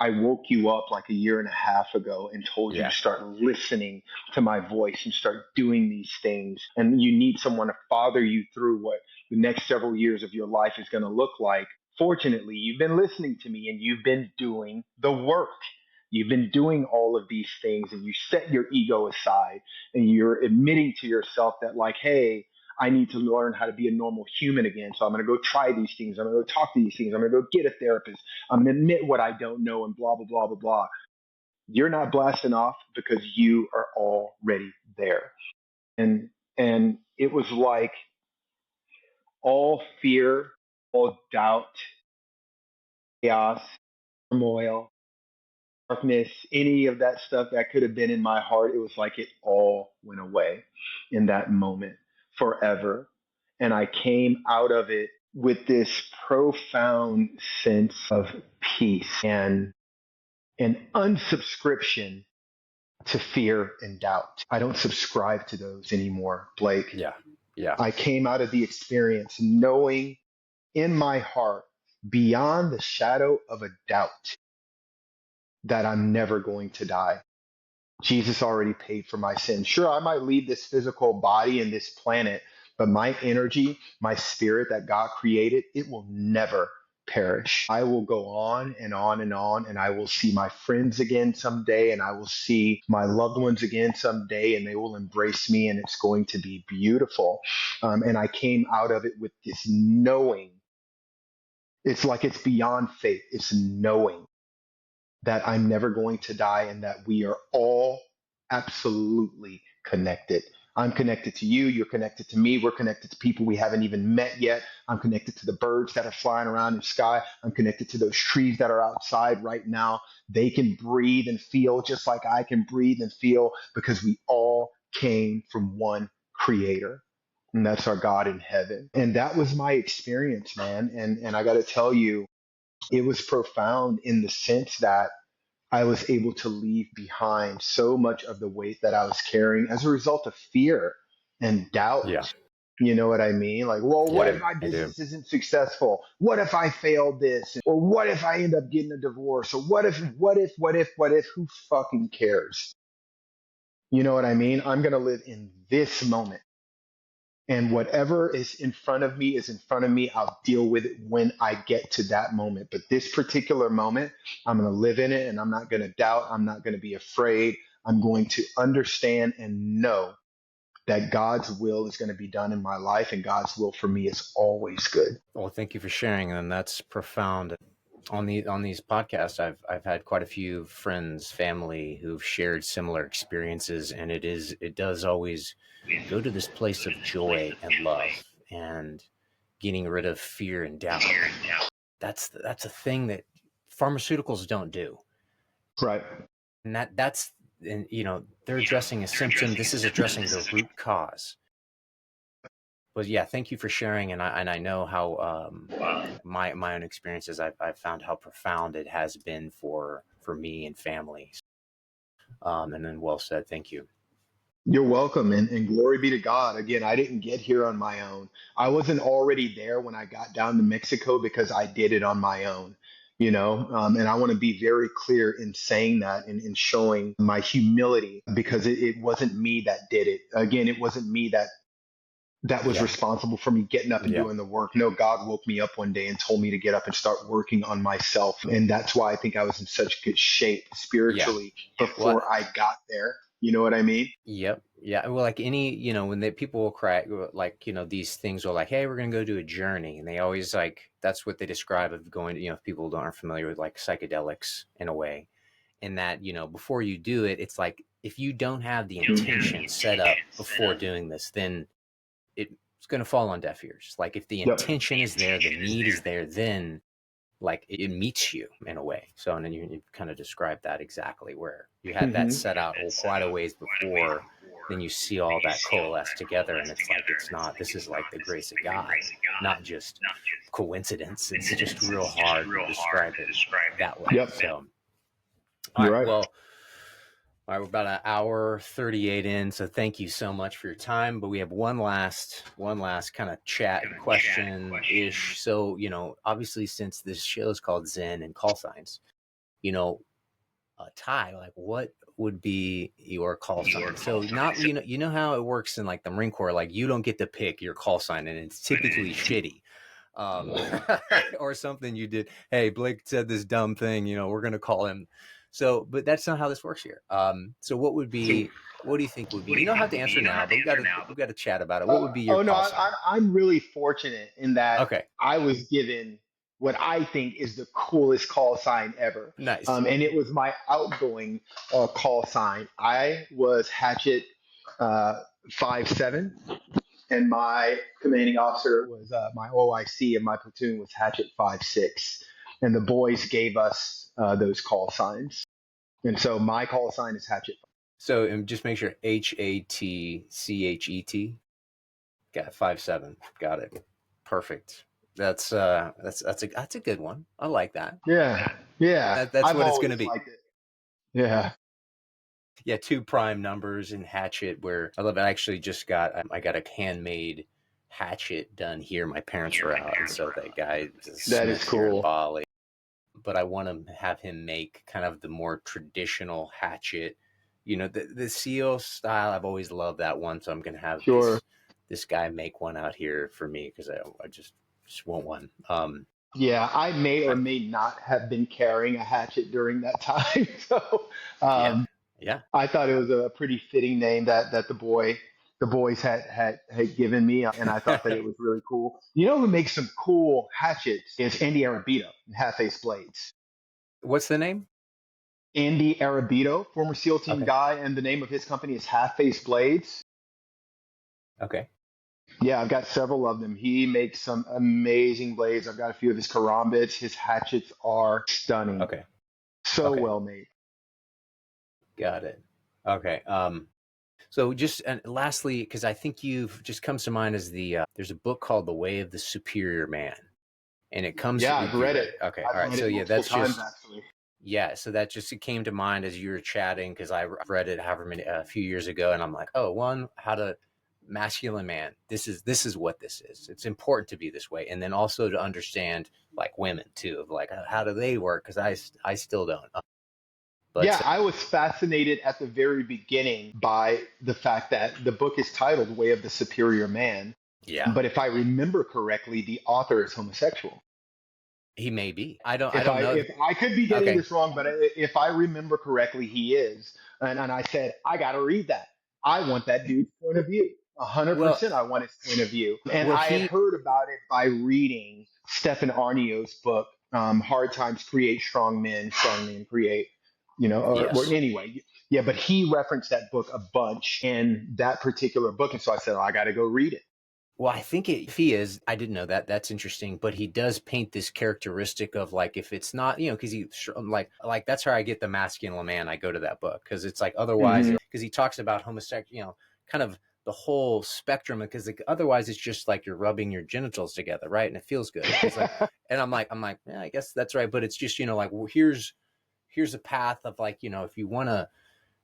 I woke you up like a year and a half ago and told you to Yeah. start listening to my voice and start doing these things. And you need someone to father you through what the next several years of your life is going to look like. Fortunately, you've been listening to me and you've been doing the work. You've been doing all of these things and you set your ego aside and you're admitting to yourself that, like, hey, I need to learn how to be a normal human again. So I'm going to go try these things. I'm going to go talk to these things. I'm going to go get a therapist. I'm going to admit what I don't know and blah, blah, blah, blah, blah. You're not blasting off because you are already there. And it was like all fear, all doubt, chaos, turmoil, darkness, any of that stuff that could have been in my heart, it was like it all went away in that moment forever. And I came out of it with this profound sense of peace and an unsubscription to fear and doubt. I don't subscribe to those anymore, Blake. Yeah. Yeah. I came out of the experience knowing in my heart, beyond the shadow of a doubt, that I'm never going to die. Jesus already paid for my sins. Sure, I might leave this physical body and this planet, but my energy, my spirit that God created, it will never perish. I will go on and on and on, and I will see my friends again someday, and I will see my loved ones again someday, and they will embrace me, and it's going to be beautiful. And I came out of it with this knowing. It's like it's beyond faith. It's knowing that I'm never going to die and that we are all absolutely connected. I'm connected to you. You're connected to me. We're connected to people we haven't even met yet. I'm connected to the birds that are flying around in the sky. I'm connected to those trees that are outside right now. They can breathe and feel just like I can breathe and feel because we all came from one creator. And that's our God in heaven. And that was my experience, man. And I got to tell you, it was profound in the sense that I was able to leave behind so much of the weight that I was carrying as a result of fear and doubt. Yeah. You know what I mean? Like, well, what Yeah. if my I do. business isn't successful? What if I fail this? Or what if I end up getting a divorce? Or what if, who fucking cares? You know what I mean? I'm going to live in this moment. And whatever is in front of me is in front of me. I'll deal with it when I get to that moment. But this particular moment, I'm going to live in it and I'm not going to doubt. I'm not going to be afraid. I'm going to understand and know that God's will is going to be done in my life and God's will for me is always good. Well, thank you for sharing, and that's profound. On these podcasts, I've had quite a few friends, family who've shared similar experiences, and it does always go to this place of joy and love and getting rid of fear and doubt. That's a thing that pharmaceuticals don't do, Right. and that's and they're addressing a symptom. This is addressing the root cause. But yeah, thank you for sharing, and I know how my own experiences. I've found how profound it has been for me and families. And then well said. Thank you. You're welcome and glory be to God. Again, I didn't get here on my own. I wasn't already there when I got down to Mexico because I did it on my own, and I want to be very clear in saying that and in showing my humility because it wasn't me that did it. Again, it wasn't me that was Yeah, responsible for me getting up and yeah, doing the work. No, God woke me up one day and told me to get up and start working on myself. And that's why I think I was in such good shape yeah. spiritually Well, before I got there. You know what I mean? yep, yeah. Well, like any, when people will cry, like these things are like, hey, we're gonna go do a journey, and they always like that's what they describe of going. If people aren't familiar with like psychedelics in a way, in that before you do it, it's like if you don't have the intention set up before doing this, then it's going to fall on deaf ears. Like if the Yep. intention is there, the need is there, then like it meets you in a way. So, and then you kind of described that exactly where you had that Hmm. set out quite a ways before. Then you see all that coalesce together, and it's like it's not. This is like the grace of God, not just coincidence. It's just real hard to describe it that way. Yep. So, all You're right. right. Well, All right, we're about an hour 38 in, so thank you so much for your time. But we have one last kind of chat question ish. So, obviously, since this show is called Zen and Call Signs, you know, Ty, like, what would be your call sign? So, not you know how it works in like the Marine Corps, like you don't get to pick your call sign, and it's typically shitty. um, or something you did. Hey, Blake said this dumb thing, we're going to call him. So, but that's not how this works here. So what do you think would be, you don't have to answer now, but we got to chat about it. What would be your Oh no, call sign? I'm really fortunate in that Okay. I was given what I think is the coolest call sign ever, Nice. and it was my outgoing call sign. I was Hatchet 5'7", and my commanding officer was my OIC, and my platoon was Hatchet 5'6", and the boys gave us those call signs, and so my call sign is Hatchet. So, and just make sure HATCHET. Got 5'7". Got it. Perfect. That's a good one. I like that. Yeah, yeah, That's I've what it's going always to be. liked it. Yeah. Yeah, two prime numbers in Hatchet. Where I love it. I actually just I got a handmade hatchet done here. My parents were out, and so that guy is a That is smith here in cool. Bali. But I want to have him make kind of the more traditional hatchet. The seal style. I've always loved that one, so I'm gonna have Sure. this guy make one out here for me because I just want one. Yeah, I may or I, may not have been carrying a hatchet during that time. So yeah, um, yeah, I thought it was a pretty fitting name that the boys had given me, and I thought that it was really cool. You know who makes some cool hatchets is Andy Arabito, Half Face Blades. What's the name? Andy Arabito, former SEAL team Okay, guy, and the name of his company is Half Face Blades. okay, Yeah, I've got several of them. He makes some amazing blades. I've got a few of his karambits. His hatchets are stunning. okay, So okay. well made. Got it. Okay. So just and lastly, because I think you've just comes to mind as there's a book called The Way of the Superior Man, and it comes. Yeah, I've You read read it. it? Okay. All I've right. read So it yeah, multiple that's times just actually. yeah. So that just it came to mind as you were chatting because I read it however many a few years ago, and I'm like, oh, one, how to masculine man. This is what this is. It's important to be this way, and then also to understand like women too, of like how do they work? Because I still don't. But Yeah, I was fascinated at the very beginning by the fact that the book is titled Way of the Superior Man. yeah, But if I remember correctly, the author is homosexual. he may be. I If don't I know. if I could be getting Okay. this wrong, but if I remember correctly, he is. And I said, I got to read that. I want that dude's point of view. A hundred Well, percent, I want his point of view. And well, I had he heard about it by reading Stephen Arnio's book, Hard Times Create Strong Men Create. Or yes. anyway, yeah. But he referenced that book a bunch in that particular book, and so I said, oh, I got to go read it. Well, I think if he is, I didn't know that. That's interesting. But he does paint this characteristic of like if it's not, because he like that's how I get the masculine man. I go to that book because it's like otherwise Hmm. because he talks about homosexual, kind of the whole spectrum. Because like, otherwise it's just like you're rubbing your genitals together, right? And it feels good. It's like, and I'm like, yeah, I guess that's right. But it's just like well, here's a path of like if you want to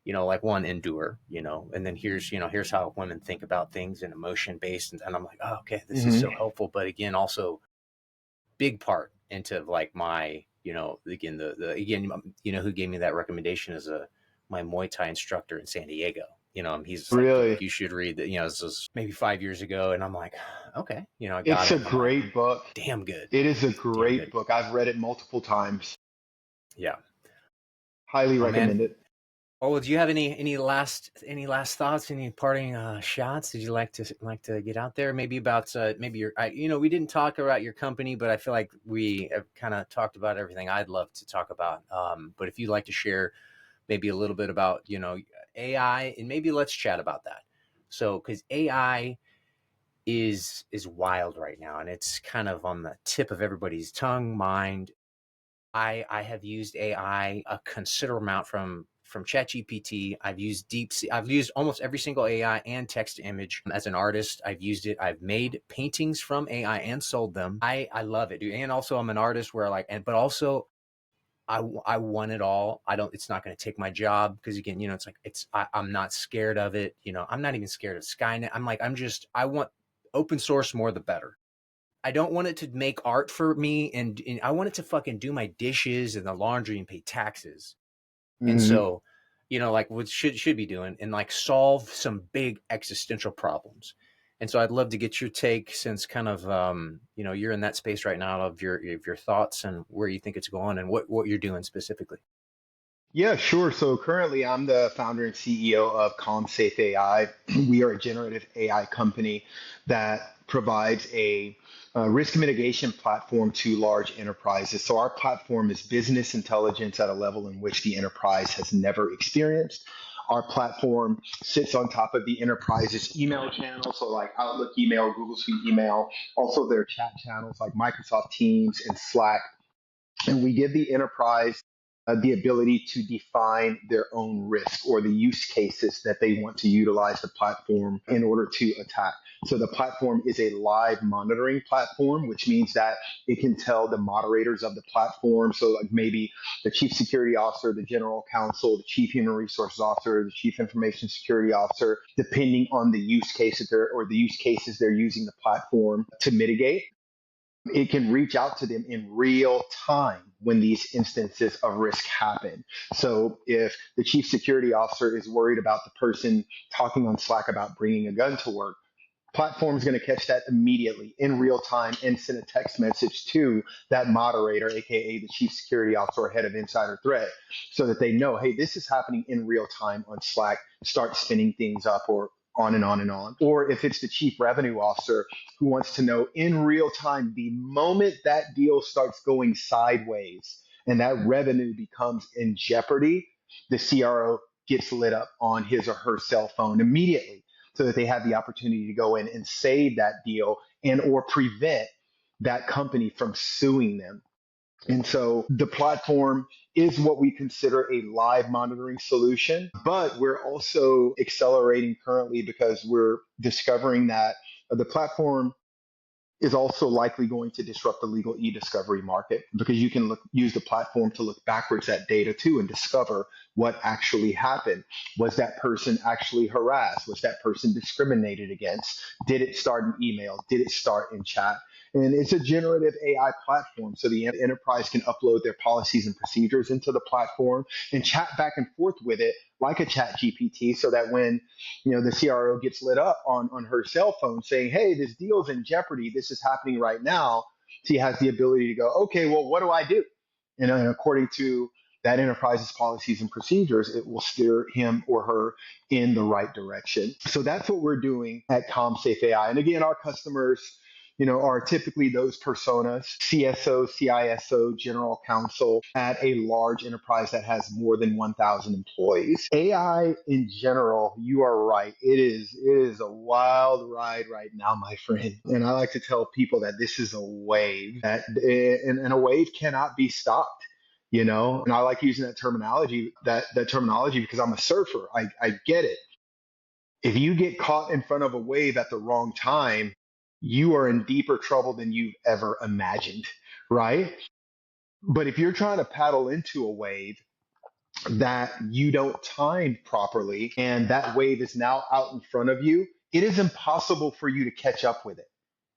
like one endure, and then here's how women think about things and emotion based. And I'm like, oh, okay, this is Hmm. so helpful. But again, also big part into like my, again, again, who gave me that recommendation is my Muay Thai instructor in San Diego. He's like, Really, Blake, you should read that. This was maybe 5 years ago. And I'm like, okay, I got it's a it. And I'm like, great book. damn good. It is a Damn great good. book. I've read it multiple times. Yeah. Highly Well, man, recommend it. oh, well, do you have any last thoughts, any parting shots? Did you like to get out there? Maybe about maybe your we didn't talk about your company, but I feel like we have kind of talked about everything I'd love to talk about. But if you'd like to share maybe a little bit about AI, and maybe let's chat about that. So, because AI is wild right now, and it's kind of on the tip of everybody's tongue, mind. I have used AI a considerable amount from ChatGPT. I've used DeepSeek. I've used almost every single AI and text to image. As an artist, I've used it. I've made paintings from AI and sold them. I love it, dude. And also I'm an artist where like, but also I want it all. I don't. It's not going to take my job because again, it's like I'm not scared of it. I'm not even scared of Skynet. I'm like I want open source more the better. I don't want it to make art for me, and I want it to fucking do my dishes and the laundry and pay taxes. And Mhm. so, like what should be doing and like solve some big existential problems. And so I'd love to get your take since kind of you're in that space right now of your thoughts and where you think it's going and what you're doing specifically. Yeah, sure. So currently, I'm the founder and CEO of CalmSafe AI. We are a generative AI company that provides a risk mitigation platform to large enterprises. So our platform is business intelligence at a level in which the enterprise has never experienced. Our platform sits on top of the enterprise's email channel, so like Outlook email, Google Suite email, also their chat channels like Microsoft Teams and Slack, and we give the enterprise the ability to define their own risk or the use cases that they want to utilize the platform in order to attack. So the platform is a live monitoring platform, which means that it can tell the moderators of the platform. So like maybe the chief security officer, the general counsel, the chief human resources officer, the chief information security officer, depending on the use case that they're or the use cases they're using the platform to mitigate, it can reach out to them in real time when these instances of risk happen. So if the chief security officer is worried about the person talking on Slack about bringing a gun to work, platform is going to catch that immediately in real time and send a text message to that moderator, aka the chief security officer or head of insider threat, so that they know, hey, this is happening in real time on Slack. Start spinning things up, or on and on and on. Or if it's the chief revenue officer who wants to know in real time the moment that deal starts going sideways and that revenue becomes in jeopardy, the CRO gets lit up on his or her cell phone immediately so that they have the opportunity to go in and save that deal and or prevent that company from suing them. And so the platform is what we consider a live monitoring solution, but we're also accelerating currently because we're discovering that the platform is also likely going to disrupt the legal e-discovery market because you can use the platform to look backwards at data too and discover what actually happened. Was that person actually harassed? Was that person discriminated against? Did it start in email? Did it start in chat? And it's a generative AI platform. So the enterprise can upload their policies and procedures into the platform and chat back and forth with it like a chat GPT so that when the CRO gets lit up on her cell phone saying, hey, this deal's in jeopardy. This is happening right now. She has the ability to go, okay, well, what do I do? And according to that enterprise's policies and procedures, it will steer him or her in the right direction. So that's what we're doing at ComSafe AI. And again, our customers, are typically those personas, CSO, CISO, general counsel at a large enterprise that has more than 1,000 employees. AI in general, you are right. It is a wild ride right now, my friend. And I like to tell people that this is a wave and a wave cannot be stopped. And I like using that terminology because I'm a surfer. I get it. If you get caught in front of a wave at the wrong time, you are in deeper trouble than you've ever imagined, right? But if you're trying to paddle into a wave that you don't time properly and that wave is now out in front of you, it is impossible for you to catch up with it.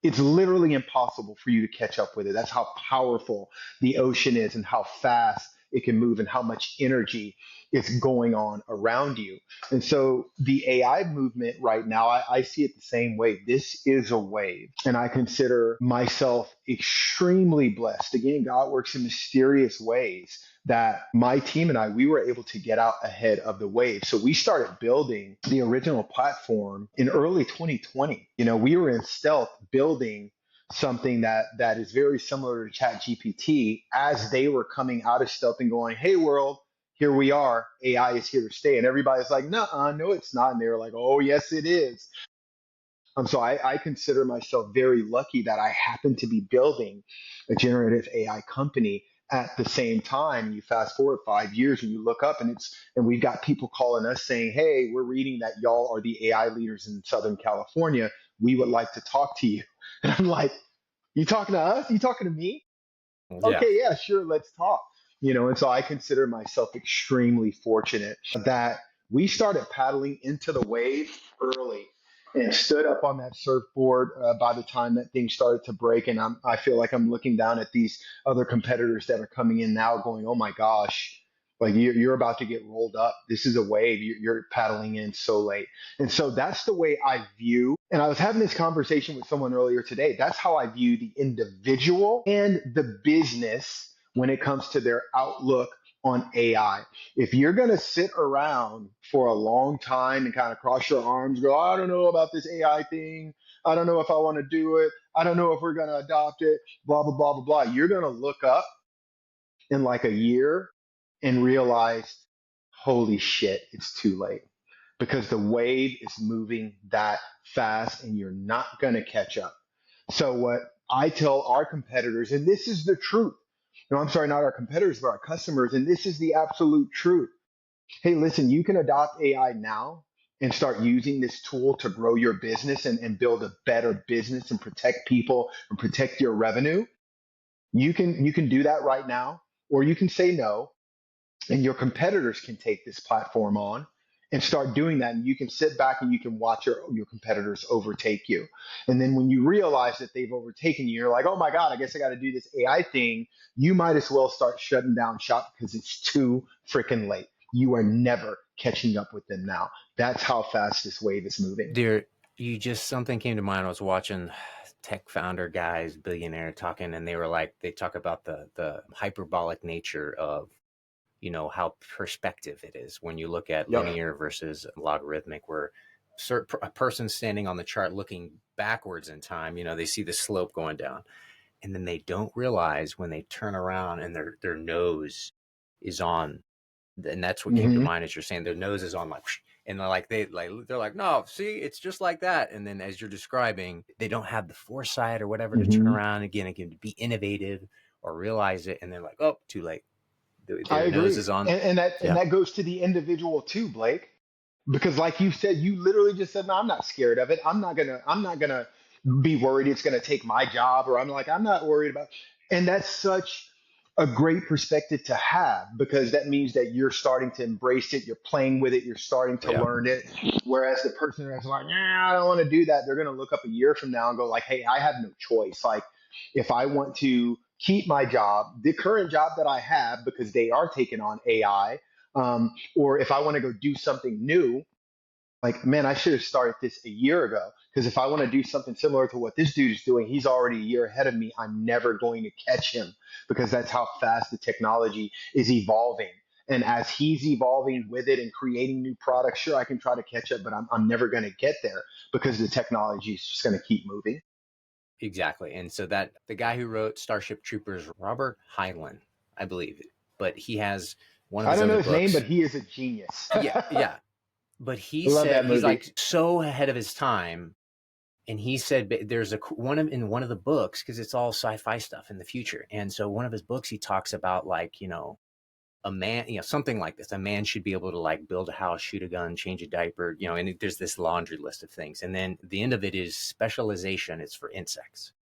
It's literally impossible for you to catch up with it. That's how powerful the ocean is and how fast it can move and how much energy is going on around you. And so the AI movement right now, I see it the same way. This is a wave. And I consider myself extremely blessed. Again, God works in mysterious ways that my team and we were able to get out ahead of the wave. So we started building the original platform in early 2020. We were in stealth building something that is very similar to Chat GPT as they were coming out of stealth and going, hey world, here we are, AI is here to stay. And everybody's like, no, it's not. And they were like, oh yes, it is. So I consider myself very lucky that I happen to be building a generative AI company at the same time. You fast forward 5 years and you look up and we've got people calling us saying, hey, we're reading that y'all are the AI leaders in Southern California. We would like to talk to you. And I'm like, you talking to us? You talking to me? Yeah. Okay, yeah, sure, let's talk. And so I consider myself extremely fortunate that we started paddling into the wave early and stood up on that surfboard by the time that thing started to break. And I feel like I'm looking down at these other competitors that are coming in now going, oh my gosh, like you're about to get rolled up. This is a wave. You're paddling in so late. And so that's the way I view. And I was having this conversation with someone earlier today. That's how I view the individual and the business when it comes to their outlook on AI. If you're going to sit around for a long time and kind of cross your arms, go, I don't know about this AI thing. I don't know if I want to do it. I don't know if we're going to adopt it, blah, blah, blah, blah, blah. You're going to look up in like a year and realize, holy shit, it's too late because the wave is moving that fast and you're not going to catch up. So, what I tell our competitors, and this is the truth. No, I'm sorry, not our competitors, but our customers, and this is the absolute truth. Hey, listen, you can adopt AI now and start using this tool to grow your business and build a better business and protect people and protect your revenue. You can do that right now, or you can say no, and your competitors can take this platform on and start doing that. And you can sit back and you can watch your competitors overtake you. And then when you realize that they've overtaken you, you're like, oh my God, I guess I got to do this AI thing. You might as well start shutting down shop because it's too freaking late. You are never catching up with them now. That's how fast this wave is moving. There, you just something came to mind. I was watching tech founder guys, billionaire talking, and they were like, they talk about the hyperbolic nature of how perspective it is when you look at Yep. linear versus logarithmic, where a person standing on the chart looking backwards in time, they see the slope going down, and then they don't realize when they turn around and their nose is on, and that's what came to Mm-hmm. mind as you're saying their nose is on, like, and they're like, no, see, it's just like that. And then as you're describing, they don't have the foresight or whatever to turn Mm-hmm. around again, can be innovative or realize it, and they're like, oh, too late. I Their nose agree. is on. And Yeah. that goes to the individual too, Blake. Because like you said, you literally just said, no, I'm not scared of it. I'm not gonna be worried it's gonna take my job, or I'm not worried about. And that's such a great perspective to have because that means that you're starting to embrace it, you're playing with it, you're starting to Yeah. learn it. Whereas the person that's like, nah, I don't want to do that, they're gonna look up a year from now and go like, hey, I have no choice. Like if I want to keep my job, the current job that I have, because they are taking on AI, or if I want to go do something new, like, man, I should have started this a year ago. Because if I want to do something similar to what this dude is doing, he's already a year ahead of me. I'm never going to catch him because that's how fast the technology is evolving. And as he's evolving with it and creating new products, sure, I can try to catch up, but I'm never going to get there because the technology is just going to keep moving. Exactly. And so that the guy who wrote Starship Troopers, Robert Heinlein, I believe, but he has one of I his don't know other his name, but books. he is a genius. Yeah, I yeah. But he love said that he's movie. like so ahead of his time, and he said there's in one of the books, because it's all sci-fi stuff in the future, and so one of his books he talks about, like, a man, something like this, a man should be able to, like, build a house, shoot a gun, change a diaper, and there's this laundry list of things, and then the end of it is specialization. It's for insects.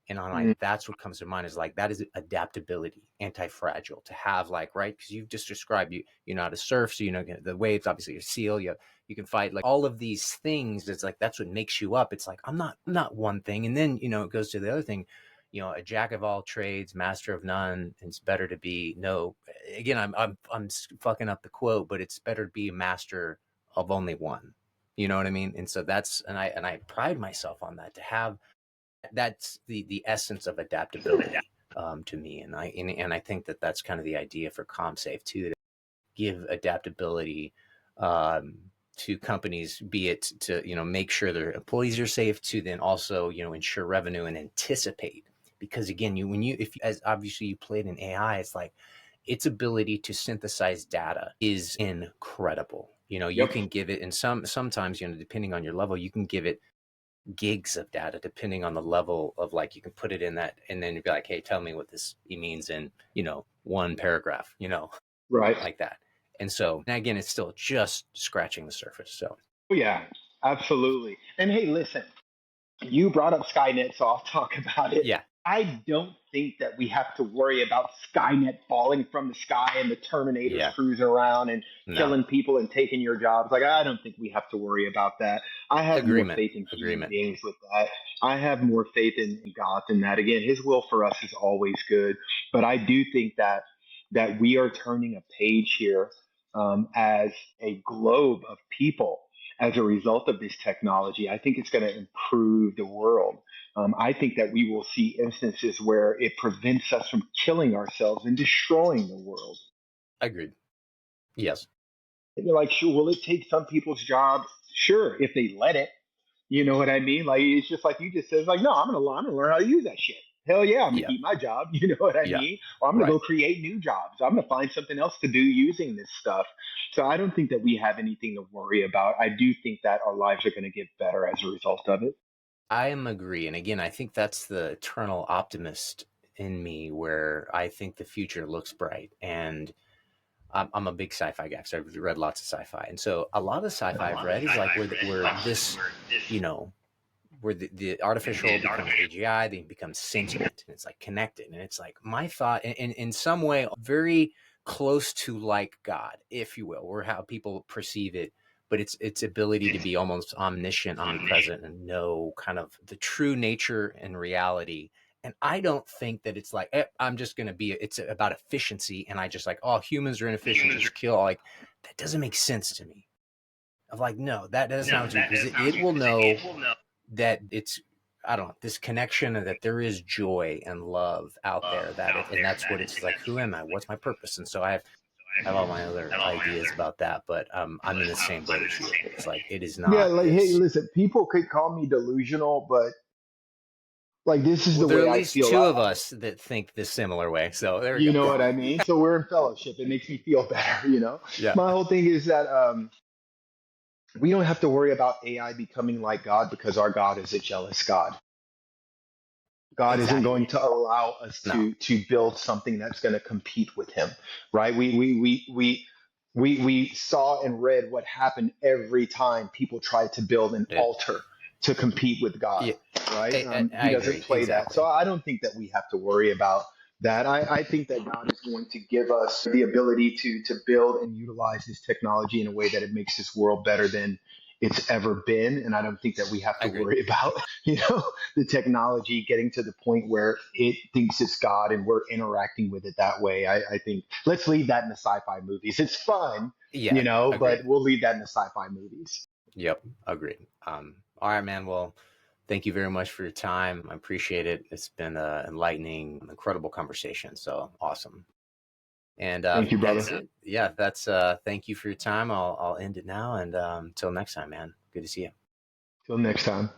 And I'm like, Mm, that's what comes to mind, is like, that is adaptability, anti-fragile, to have, like, right, because you've just described, you know how to surf, so the waves, obviously, you seal, you can fight, like, all of these things. It's like that's what makes you up. It's like, I'm not one thing. And then it goes to the other thing, a jack of all trades, master of none. It's better to be no, again, I'm fucking up the quote, but it's better to be a master of only one. You know what I mean? And so and I pride myself on that, to have, that's the essence of adaptability, to me. And I think that that's kind of the idea for ComSafe too, to give adaptability, um, to companies, be it to make sure their employees are safe, to then also ensure revenue and anticipate. Because again, if as obviously you played in AI, it's like its ability to synthesize data is incredible. You yep. can give it, and sometimes, depending on your level, you can give it gigs of data, depending on the level of, like, you can put it in that, and then you'd be like, hey, tell me what this means in one paragraph, Right. like that. And so, and again, it's still just scratching the surface. So Oh, yeah, absolutely. And hey, listen, you brought up Skynet, so I'll talk about it. yeah. I don't think that we have to worry about Skynet falling from the sky and the Terminators Yeah. cruising around and No. killing people and taking your jobs. Like, I don't think we have to worry about that. I have more Agreement. faith in human Agreement. beings with that. I have more faith in God than that. Again, His will for us is always good, but I do think that we are turning a page here, as a globe of people as a result of this technology. I think it's going to improve the world. I think that we will see instances where it prevents us from killing ourselves and destroying the world. Agreed. Yes. And you're like, sure, will it take some people's jobs? Sure, if they let it. You know what I mean? Like, it's just like you just said, it's like, no, I'm gonna learn how to use that shit. Hell yeah, I'm gonna Yeah. keep my job. You know what I Yeah. mean? Or I'm gonna Right. go create new jobs. I'm gonna find something else to do using this stuff. So I don't think that we have anything to worry about. I do think that our lives are gonna get better as a result of it. I am agree. And again, I think that's the eternal optimist in me where I think the future looks bright. And I'm a big sci-fi guy, so I've read lots of sci-fi. And so a lot of the sci-fi I've read is like where this, you know, where the artificial becomes AGI, they become sentient and it's like connected. And it's like my thought in some way very close to like God, if you will, or how people perceive it, but its ability to be almost omniscient, omnipresent, and know kind of the true nature and reality. And I don't think that it's like I'm just gonna be. It's about efficiency, and I just like, oh, humans are inefficient, just kill. Like that doesn't make sense to me. Of like, no, that's not what you, because it will know that it's, I don't know, this connection and that there is joy and love out there, that it, and that's what it's like, who am I, what's my purpose? And so I have all my other ideas about that, but I'm in the same boat as you. It's like it is Yeah, not like, hey, this. listen, people could call me delusional, but like, this is Well, the there are way at I least feel. two of us that think this similar way, so there we You go. know what I mean? So we're in fellowship. It makes me feel better. Yeah. My whole thing is that, we don't have to worry about AI becoming like God, because our God is a jealous God. God isn't going Exactly. to allow us No. to build something that's going to compete with Him, right? We saw and read what happened every time people tried to build an It, altar to compete with God, yeah, right? I He doesn't agree play that, so exactly. I don't think that we have to worry about that. I think that God is going to give us the ability to build and utilize this technology in a way that it makes this world better than it's ever been, and I don't think that we have I to agree. worry about you know the technology getting to the point where it thinks it's God and we're interacting with it that way. I think let's leave that in the sci-fi movies. It's fun, Yeah, but agreed. we'll leave that in the sci-fi movies. Yep, agreed. All right, man. Well, thank you very much for your time. I appreciate it. It's been an enlightening, incredible conversation. So awesome. And Thank you, brother. that's it. Yeah, that's thank you for your time. I'll end it now. And until next time, man. Good to see you. Till next time.